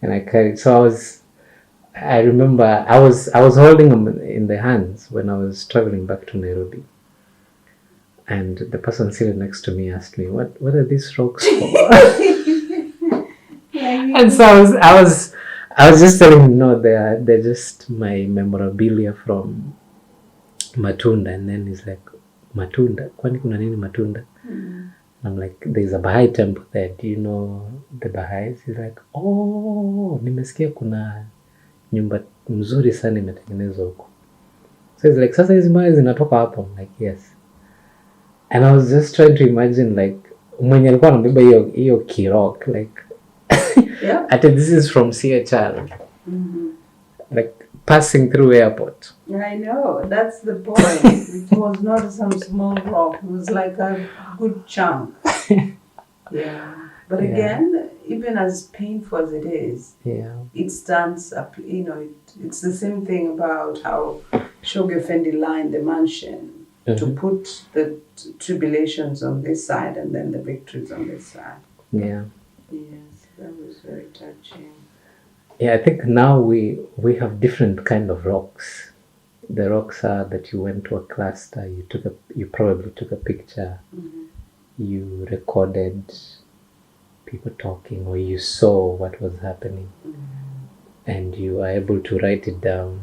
and I carried. So I remember I was holding them in the hands when I was traveling back to Nairobi. And the person sitting next to me asked me, "What are these rocks for?" And so I was just telling him, "No, they're just my memorabilia from Matunda." And then he's like, "Matunda? Kwani kuna nini Matunda?" I'm like, "There's a Baha'i temple there. Do you know the Baha'is?" He's like, "Oh, nimesikia kuna nyumba mzuri sana imetengenezwa huko." So he's like, "Sasa hizi mawe zinatoka hapo?" I'm like, "Yes." And I was just trying to imagine, like, mwenye alikuwa anabeba hiyo kirok, like, this is from CHR, like, passing through airport. I know, that's the point. It was not some small rock, it was like a good chunk. Yeah. But again, even as painful as it is, it stands up, it's the same thing about how Shoghi Effendi lined the mansion. To put the tribulations on this side and then the victories on this side. Yeah. Yes, that was very touching. Yeah, I think now we have different kind of rocks. The rocks are that you went to a cluster, you probably took a picture, you recorded people talking, or you saw what was happening, and you are able to write it down.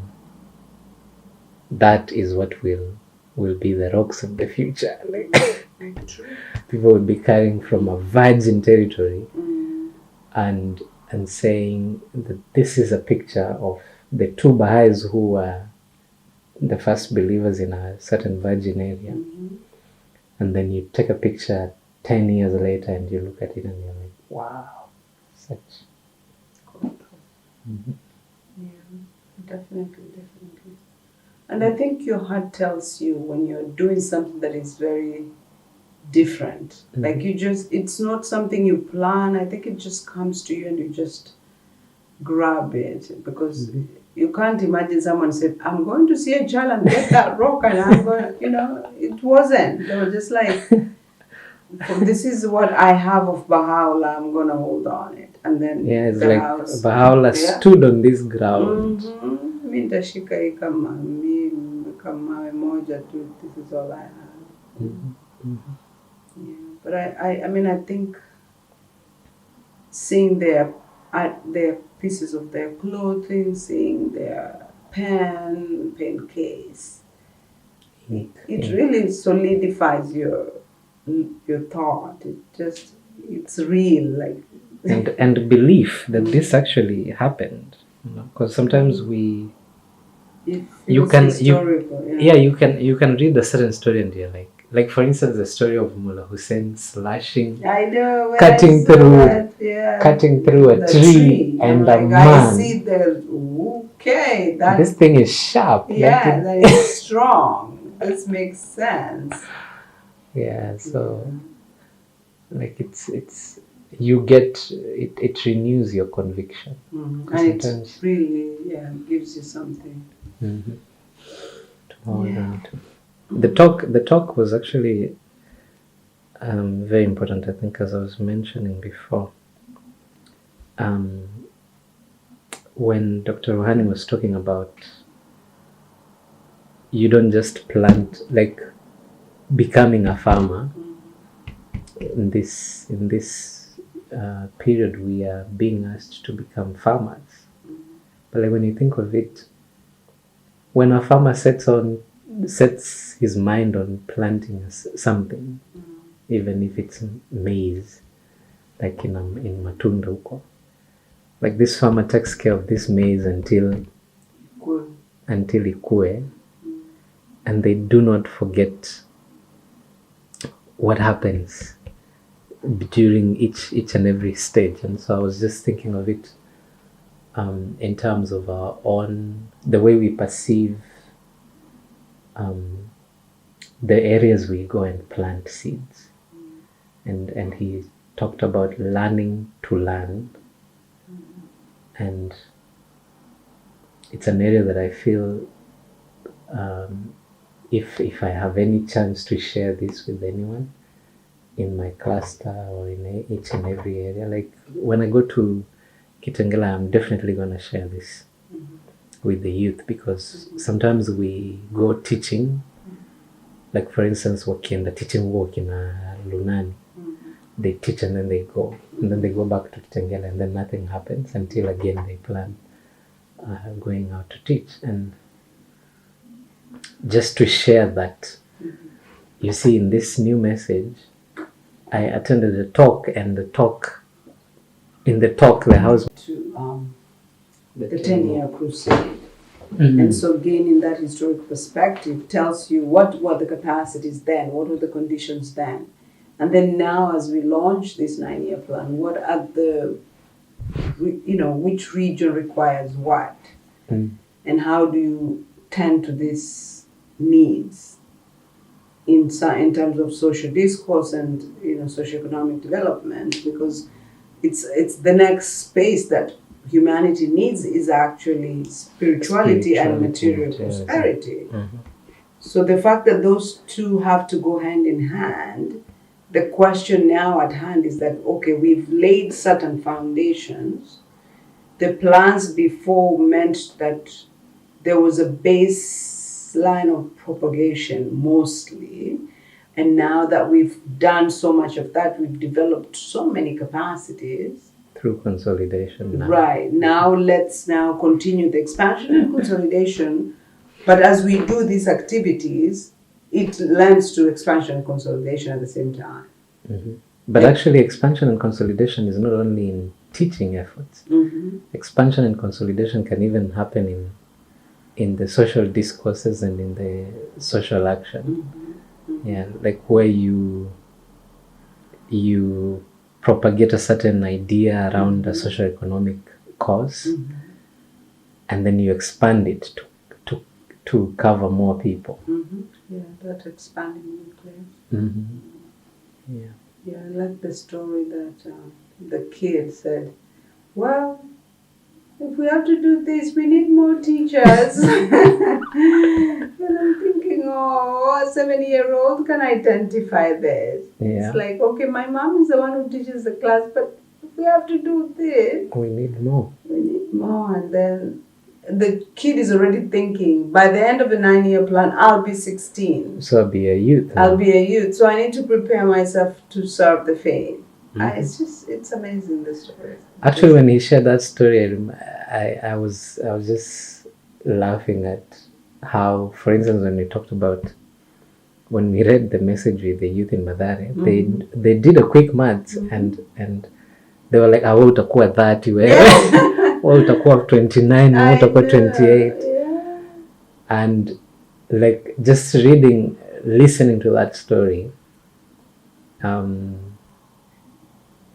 That is what will be the rocks of the future. Like people will be carrying from a virgin territory and saying that this is a picture of the two Baha'is who were the first believers in a certain virgin area. And then you take a picture 10 years later and you look at it and you're like, wow, such. Yeah, definitely. And I think your heart tells you when you're doing something that is very different. Like it's not something you plan. I think it just comes to you and you just grab it, because you can't imagine someone said, I'm going to see a child and get that rock and I'm going, it wasn't. They were just like, this is what I have of Baha'u'llah, I'm going to hold on it. And then it's the like house, Baha'u'llah stood on this ground. Mi nitashika hii kama moja tu, this is all I have. Yeah. But I think seeing their pieces of their clothing, seeing their pen case, it really solidifies your thought. It's real, like and belief that this actually happened. Because sometimes you can read a certain story and you're like for instance the story of Mullah Hussein slashing, cutting through a tree and a man. I see this thing is sharp. Yeah, that is strong. This makes sense. Yeah, so like it's you get it renews your conviction. And it really gives you something. The talk was actually very important, I think, as I was mentioning before. When Dr. Rouhani was talking about you don't just plant, like becoming a farmer. In this period, we are being asked to become farmers. But like when you think of it, when a farmer sets his mind on planting something, even if it's maize, like in Matunda huko, like this farmer takes care of this maize until ikue, and they do not forget what happens during each and every stage. And so I was just thinking of it in terms of our own, the way we perceive the areas we go and plant seeds. And he talked about learning to learn. And it's an area that I feel if I have any chance to share this with anyone in my cluster or in each and every area, like when I go to Kitengela, I'm definitely going to share this with the youth, because sometimes we go teaching, like for instance, wakienda teaching work in Lunani, they teach and then they go back to Kitengela, and then nothing happens until again they plan going out to teach. And just to share that, you see, in this new message, I attended a talk, and the house to the 10-year crusade. And so gaining that historic perspective tells you what were the capacities then, what were the conditions then. And then now as we launch this 9-year plan, what are which region requires what? And how do you tend to these needs in terms of social discourse and socioeconomic development? Because it's the next space that humanity needs is actually spirituality and material prosperity. So the fact that those two have to go hand in hand the question now at hand is that, okay, we've laid certain foundations. The plans before meant that there was a baseline of propagation mostly. And now that we've done so much of that, we've developed so many capacities. Through consolidation now. Right. Now let's now continue the expansion and consolidation. But as we do these activities, it lends to expansion and consolidation at the same time. Mm-hmm. But actually, expansion and consolidation is not only in teaching efforts. Mm-hmm. Expansion and consolidation can even happen in the social discourses and in the social action. Mm-hmm. Mm-hmm. Yeah, like where you propagate a certain idea around a socio-economic cause, Mm-hmm. and then you expand it to cover more people. Mm-hmm. Yeah, that expanding nucleus. Mm-hmm. Yeah. Yeah, I like the story that the kid said, well, if we have to do this, we need more teachers. And I'm thinking, oh, a 7-year-old can identify this. Yeah. It's like, okay, my mom is the one who teaches the class, but if we have to do this, We need more. we need more. And then the kid is already thinking, by the end of the 9-year plan, I'll be 16. So I'll be a youth. I'll be a youth, so I need to prepare myself to serve the faith. Mhm. It's amazing, the story. Actually, when he shared that story, I was just laughing at how, for instance, when we talked about, when we read the message with the youth in Mathare, they did a quick maths and they were like, wewe utakuwa 30, wewe utakuwa 29, wewe utakuwa 28. Yeah. And like just listening to that story,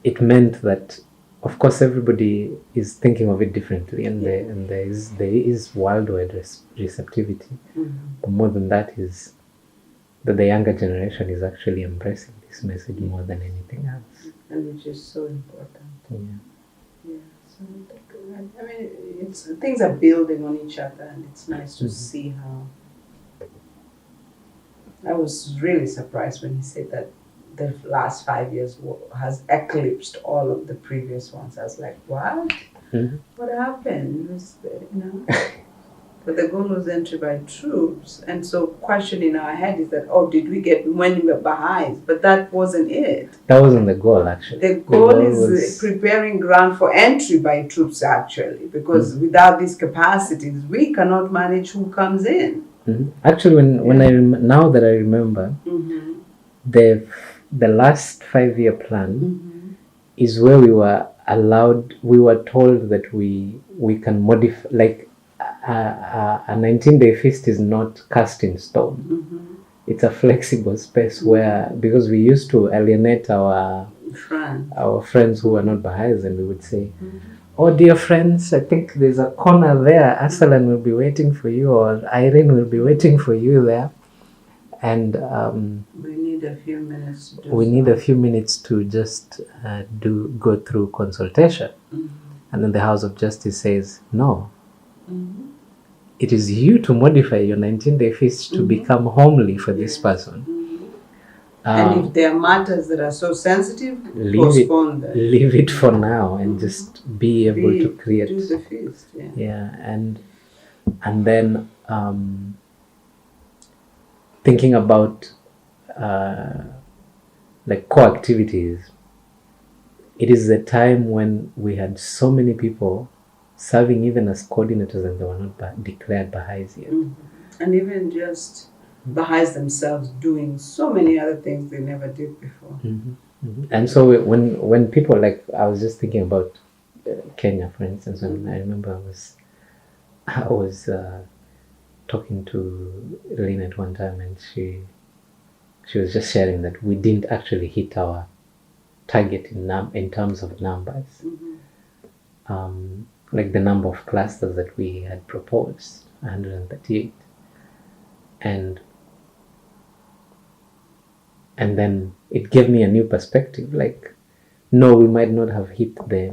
it meant that, of course, everybody is thinking of it differently, and there is worldwide receptivity. Mm-hmm. But more than that is that the younger generation is actually embracing this message more than anything else. And which is so important. Yeah. Yeah. So I mean, things are building on each other, and it's nice to see how. I was really surprised when he said that the last 5 years has eclipsed all of the previous ones. I was like, what? Mm-hmm. What happened? It was, but the goal was entry by troops. And so question in our head is that, did we get many Baha'is? But that wasn't it. That wasn't the goal, actually. The goal is preparing ground for entry by troops, actually, because without these capacities, we cannot manage who comes in. Mm-hmm. Actually, now that I remember, the last 5-year plan is where we were told that we can modify, like a 19-day feast is not cast in stone. It's a flexible space where, because we used to alienate our friends who were not Baha'is, and we would say, oh dear friends, I think there's a corner there, Arsalan will be waiting for you, or Irene will be waiting for you there. And we need a few minutes to do need a few minutes to just go through consultation. And then the House of Justice says, no, it is you to modify your 19-day feast to become homely for this person. And if there are matters that are so sensitive, postpone them. Leave it for now and just be able to create. Do the feast, yeah, and then thinking about like core activities. It is the time when we had so many people serving even as coordinators, and they were not declared Baha'is yet. And even just Baha'is themselves doing so many other things they never did before. And so when people, like, I was just thinking about Kenya, for instance, and I remember I was talking to Lynn at one time, and she was just sharing that we didn't actually hit our target in terms of numbers. Like the number of clusters that we had proposed, 138. And then it gave me a new perspective, like, no, we might not have hit the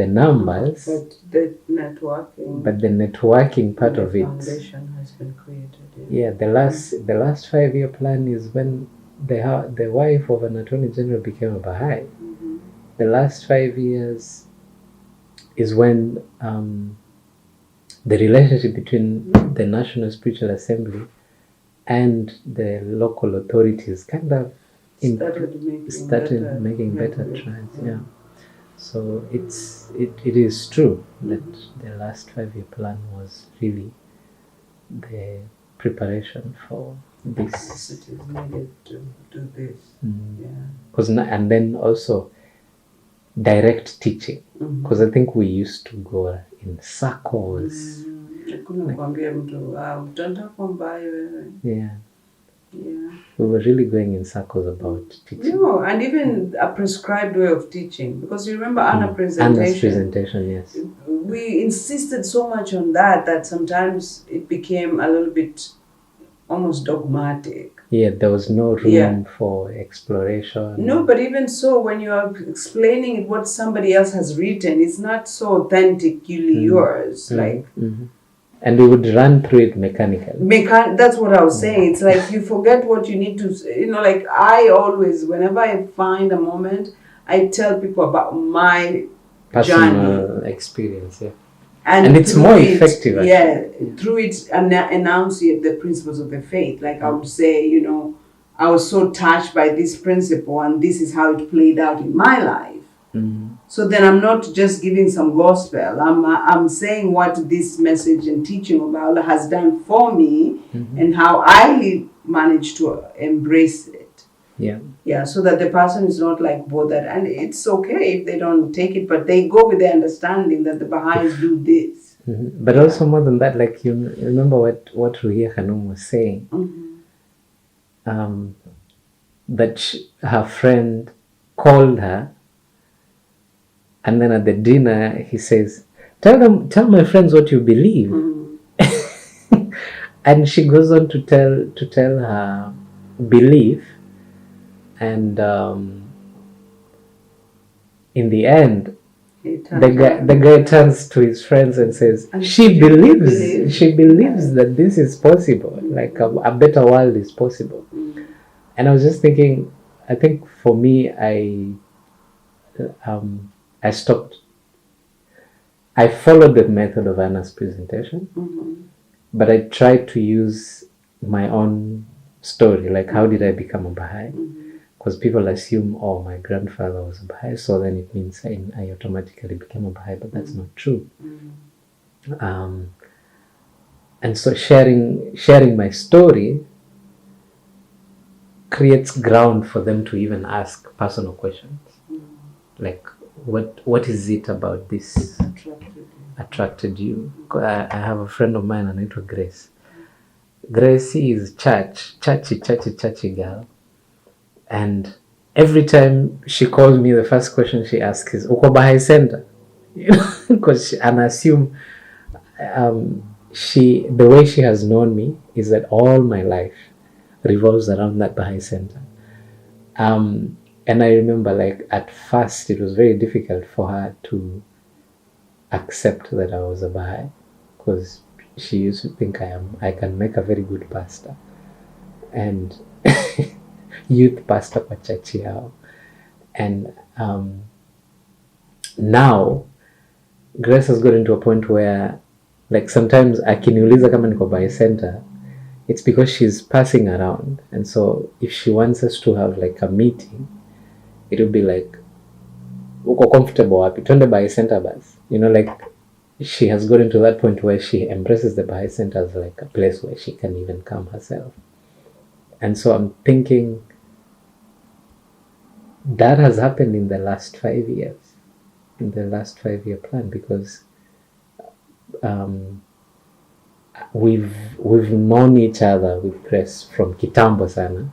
numbers, but the networking part of it, foundation has been created. the last 5-year plan is when the wife of an attorney general became a Baha'i. The last 5 years is when the relationship between the National Spiritual Assembly and the local authorities kind of started making better strides. Yeah. So it is true that the last 5-year plan was really the preparation for this. It is needed to do this. And then also direct teaching, because I think we used to go in circles. We were really going in circles about teaching. And even a prescribed way of teaching, because you remember Anna's presentation, yes. We insisted so much on that sometimes it became a little bit almost dogmatic. Yeah, there was no room for exploration. No, but even so, when you are explaining what somebody else has written, it's not so authentically yours. And we would run through it mechanically. That's what I was saying. It's like you forget what you need to, like I always, whenever I find a moment, I tell people about my personal experience. Yeah. And it's more effective. Through it, announce the principles of the faith. Like I would say, I was so touched by this principle, and this is how it played out in my life. So then I'm not just giving some gospel. I'm saying what this message and teaching about has done for me, and how I managed to embrace it. So that the person is not like bothered, and it's okay if they don't take it, but they go with the understanding that the Baha'is do this. But also more than that, like you remember what Ruhia Khanum was saying, that her friend called her, and then at the dinner he says, tell my friends what you believe. And she goes on to tell her belief. And in the end, the guy turns to his friends and says, she believes that this is possible, like a better world is possible. And I was just thinking, I think for me, I stopped. I followed the method of Anna's presentation, but I tried to use my own story, like how did I become a Baha'i? Because people assume, oh, my grandfather was a Baha'i, so then it means I automatically became a Baha'i, but that's not true. And so sharing my story creates ground for them to even ask personal questions, like what is it about this attracted you? I have a friend of mine anaitwa Grace. Gracie is churchy girl. And every time she calls me, the first question she asks is, Uko Baha'i Center? Because and I assume the way she has known me is that all my life revolves around that Baha'i Center. And I remember, like, at first it was very difficult for her to accept that I was a Baha'i, because she used to think I can make a very good pastor and youth pastor kwa chachi yao. And now Grace has gotten to a point where, like, sometimes akiniuliza kama niko Baha'i Center, it's because she's passing around, and so if she wants us to have like a meeting, it will be like, uko comfortable wapi, twende Baha'i Center basi. Like, she has gotten to that point where she embraces the Baha'i Center as like a place where she can even come herself. And so I'm thinking that has happened in the last 5 years, in the last 5-year plan, because we've known each other with Grace from kitambo sana,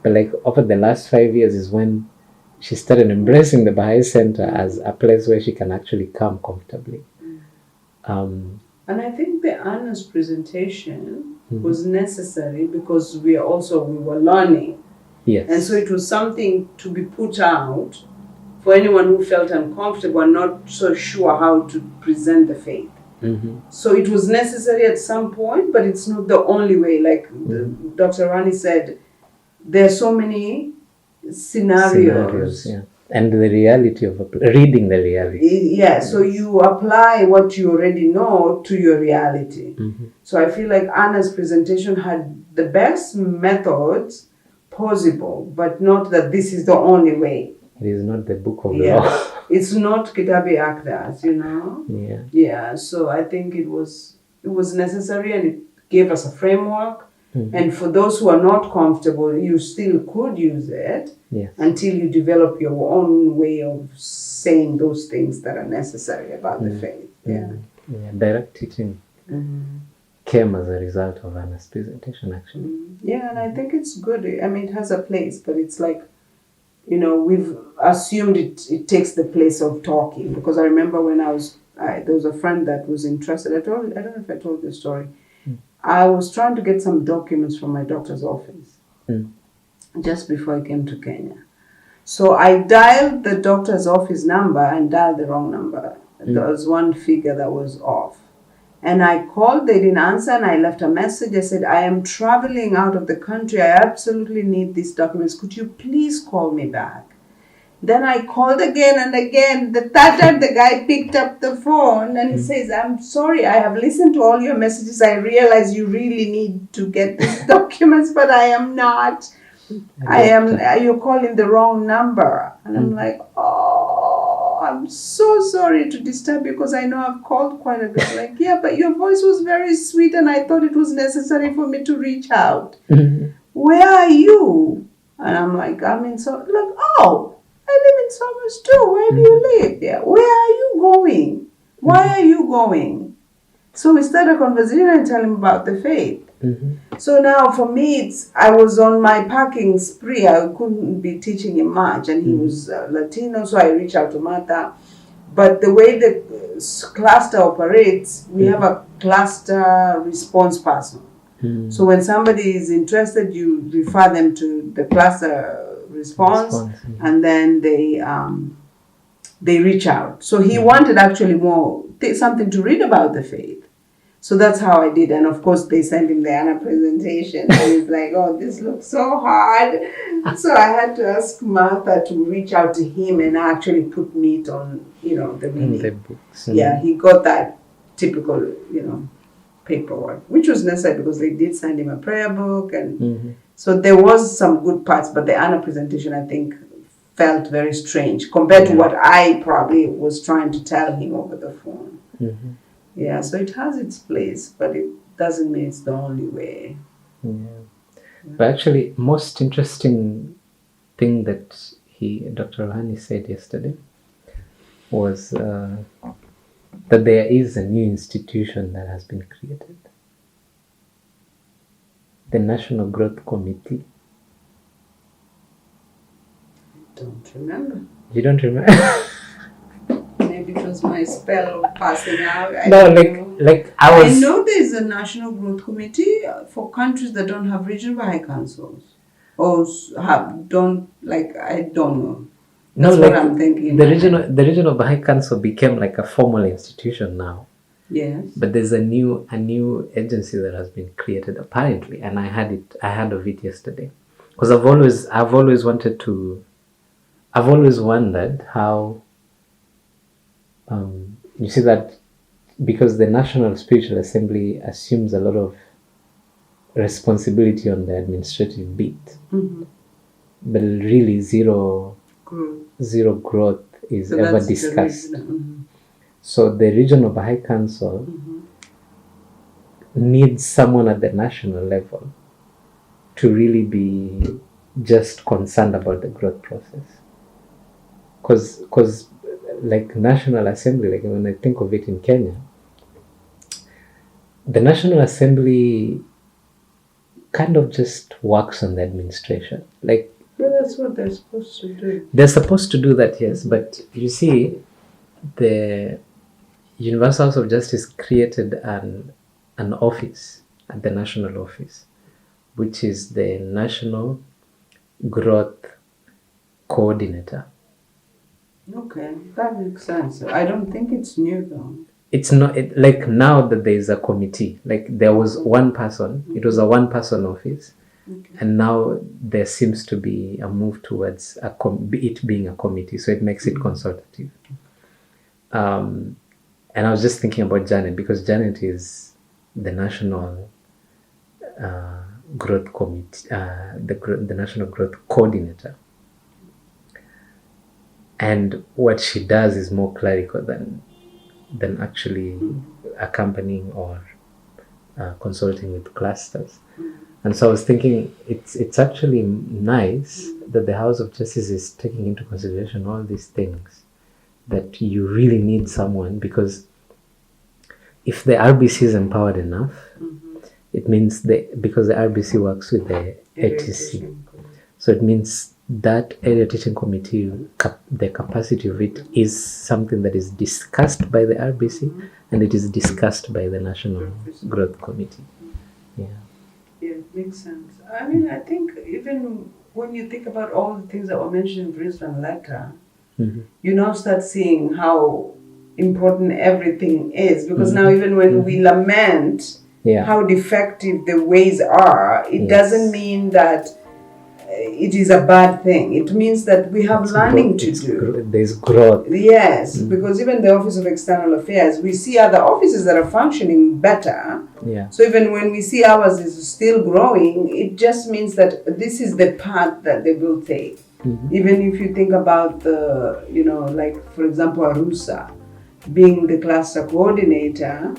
but like over the last 5 years is when she started embracing the Baha'i Center as a place where she can actually come comfortably. And I think the Anna's presentation was necessary because we were learning. Yes. And so it was something to be put out for anyone who felt uncomfortable and not so sure how to present the faith. So it was necessary at some point, but it's not the only way. Like Dr. Rani said, there are so many scenarios. Yeah. And the reality of reading the reality. Yeah, so you apply what you already know to your reality. So I feel like Anna's presentation had the best methods possible, but not that this is the only way. It is not the book of law. It's not Kitabi Akdas, you know? Yeah. Yeah, so I think it was necessary, and it gave us a framework. And for those who are not comfortable, you still could use it until you develop your own way of saying those things that are necessary about the faith. Yeah. Direct teaching came as a result of Anna's presentation, actually. Yeah, and I think it's good. I mean, it has a place, but it's like, you know, we've assumed it takes the place of talking. Because I remember when there was a friend that was interested. I don't know if I told the story. I was trying to get some documents from my doctor's office just before I came to Kenya. So I dialed the doctor's office number and dialed the wrong number. There was one figure that was off. And I called, they didn't answer, and I left a message. I said, I am traveling out of the country. I absolutely need these documents. Could you please call me back? Then I called again and again. The third time the guy picked up the phone and he says, I'm sorry, I have listened to all your messages. I realize you really need to get these documents, but I am not. You're calling the wrong number. And I'm like, oh, I'm so sorry to disturb you because I know I've called quite a bit. Like, yeah, but your voice was very sweet and I thought it was necessary for me to reach out. Where are you? And I'm like, I'm in I live in Somers too. Where do you live? Yeah. Where are you going? Why are you going? So we started a conversation and tell him about the faith. So now for me, I was on my packing spree. I couldn't be teaching him much, and he was Latino, so I reached out to Martha. But the way the cluster operates, we have a cluster response person. So when somebody is interested, you refer them to the cluster response, and then they reach out. So he wanted actually something to read about the faith. So that's how I did. And of course they sent him the Anna presentation. And he's like, oh, this looks so hard. So I had to ask Martha to reach out to him and actually put meat on, the reading. The books. Yeah, he got that typical, paperwork, which was necessary because they did send him a prayer book. And so there was some good parts, but the Anna presentation, I think, felt very strange compared to what I probably was trying to tell him over the phone. Yeah, so it has its place, but it doesn't mean it's the only way. But actually, most interesting thing that Dr. Rohani said yesterday was that there is a new institution that has been created. The National Growth Committee. I don't remember. You don't remember? Maybe it was my spell of passing out. I know there's a National Growth Committee for countries that don't have regional Baha'i councils. Or I don't know. That's what I'm thinking. The regional Baha'i Council became like a formal institution now. Yes. But there's a new agency that has been created apparently, and I heard of it yesterday. Because I've always wondered how you see that, because the National Spiritual Assembly assumes a lot of responsibility on the administrative bit, but really zero growth is ever discussed. So the Regional Baha'i Council needs someone at the national level to really be just concerned about the growth process. Because like National Assembly, like when I think of it in Kenya, the National Assembly kind of just works on the administration. Like, that's what they're supposed to do. They're supposed to do that, yes. But you see, the Universal House of Justice created an office at the national office, which is the National Growth Coordinator. Okay, that makes sense. I don't think it's new though. It's not like now that there is a committee. Like there was one person. It was a one-person office, Okay. And now there seems to be a move towards it being a committee, so it makes it consultative. And I was just thinking about Janet, because Janet is the national growth committee, the national growth coordinator. And what she does is more clerical than actually accompanying or consulting with clusters. And so I was thinking it's actually nice that the House of Justice is taking into consideration all these things, that you really need someone, because if the RBC is empowered enough, it means because the RBC works with the ATC, so it means that area teaching committee, the capacity of it is something that is discussed by the RBC and it is discussed by the National Growth Committee. Yeah, it makes sense. I mean, I think even when you think about all the things that were mentioned in Brisbane letter, you now start seeing how important everything is, because now even when we lament how defective the ways are, it doesn't mean that it is a bad thing. It means that we have learning to do. There's growth. Yes, because even the Office of External Affairs, we see other offices that are functioning better. Yeah. So even when we see ours is still growing, it just means that this is the path that they will take. Even if you think about the, like for example, Arusa being the cluster coordinator,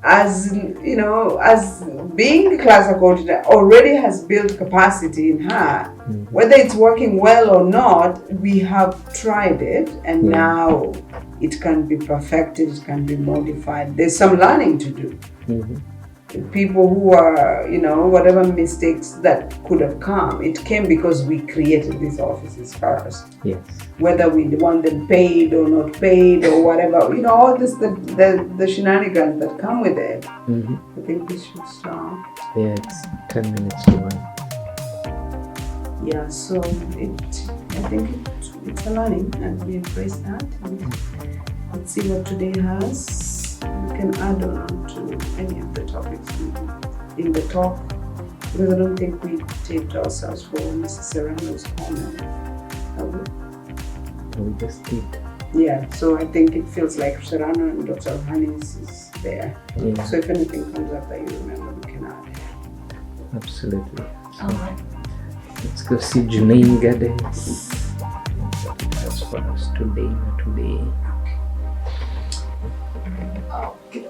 as being the cluster coordinator already has built capacity in her. Whether it's working well or not, we have tried it, and now it can be perfected, it can be modified. There's some learning to do. People who are, whatever mistakes that could have come, it came because we created these offices first. Yes. Whether we want them paid or not paid or whatever, all this, the shenanigans that come with it. I think we should stop. Yeah, it's 10 minutes to 1. Yeah, so I think it's a learning, and we embrace that. And let's see what today has. We can add on to any of the topics in the talk, because I don't think we taped ourselves for Mrs. Serrano's comment. We just did. Yeah, so I think it feels like Serrano and Dr. Hannes is there. Yeah. So if anything comes up that you remember, we can add. Absolutely. So Alright. let's go see Junain Gardens. That's for us today. Okay.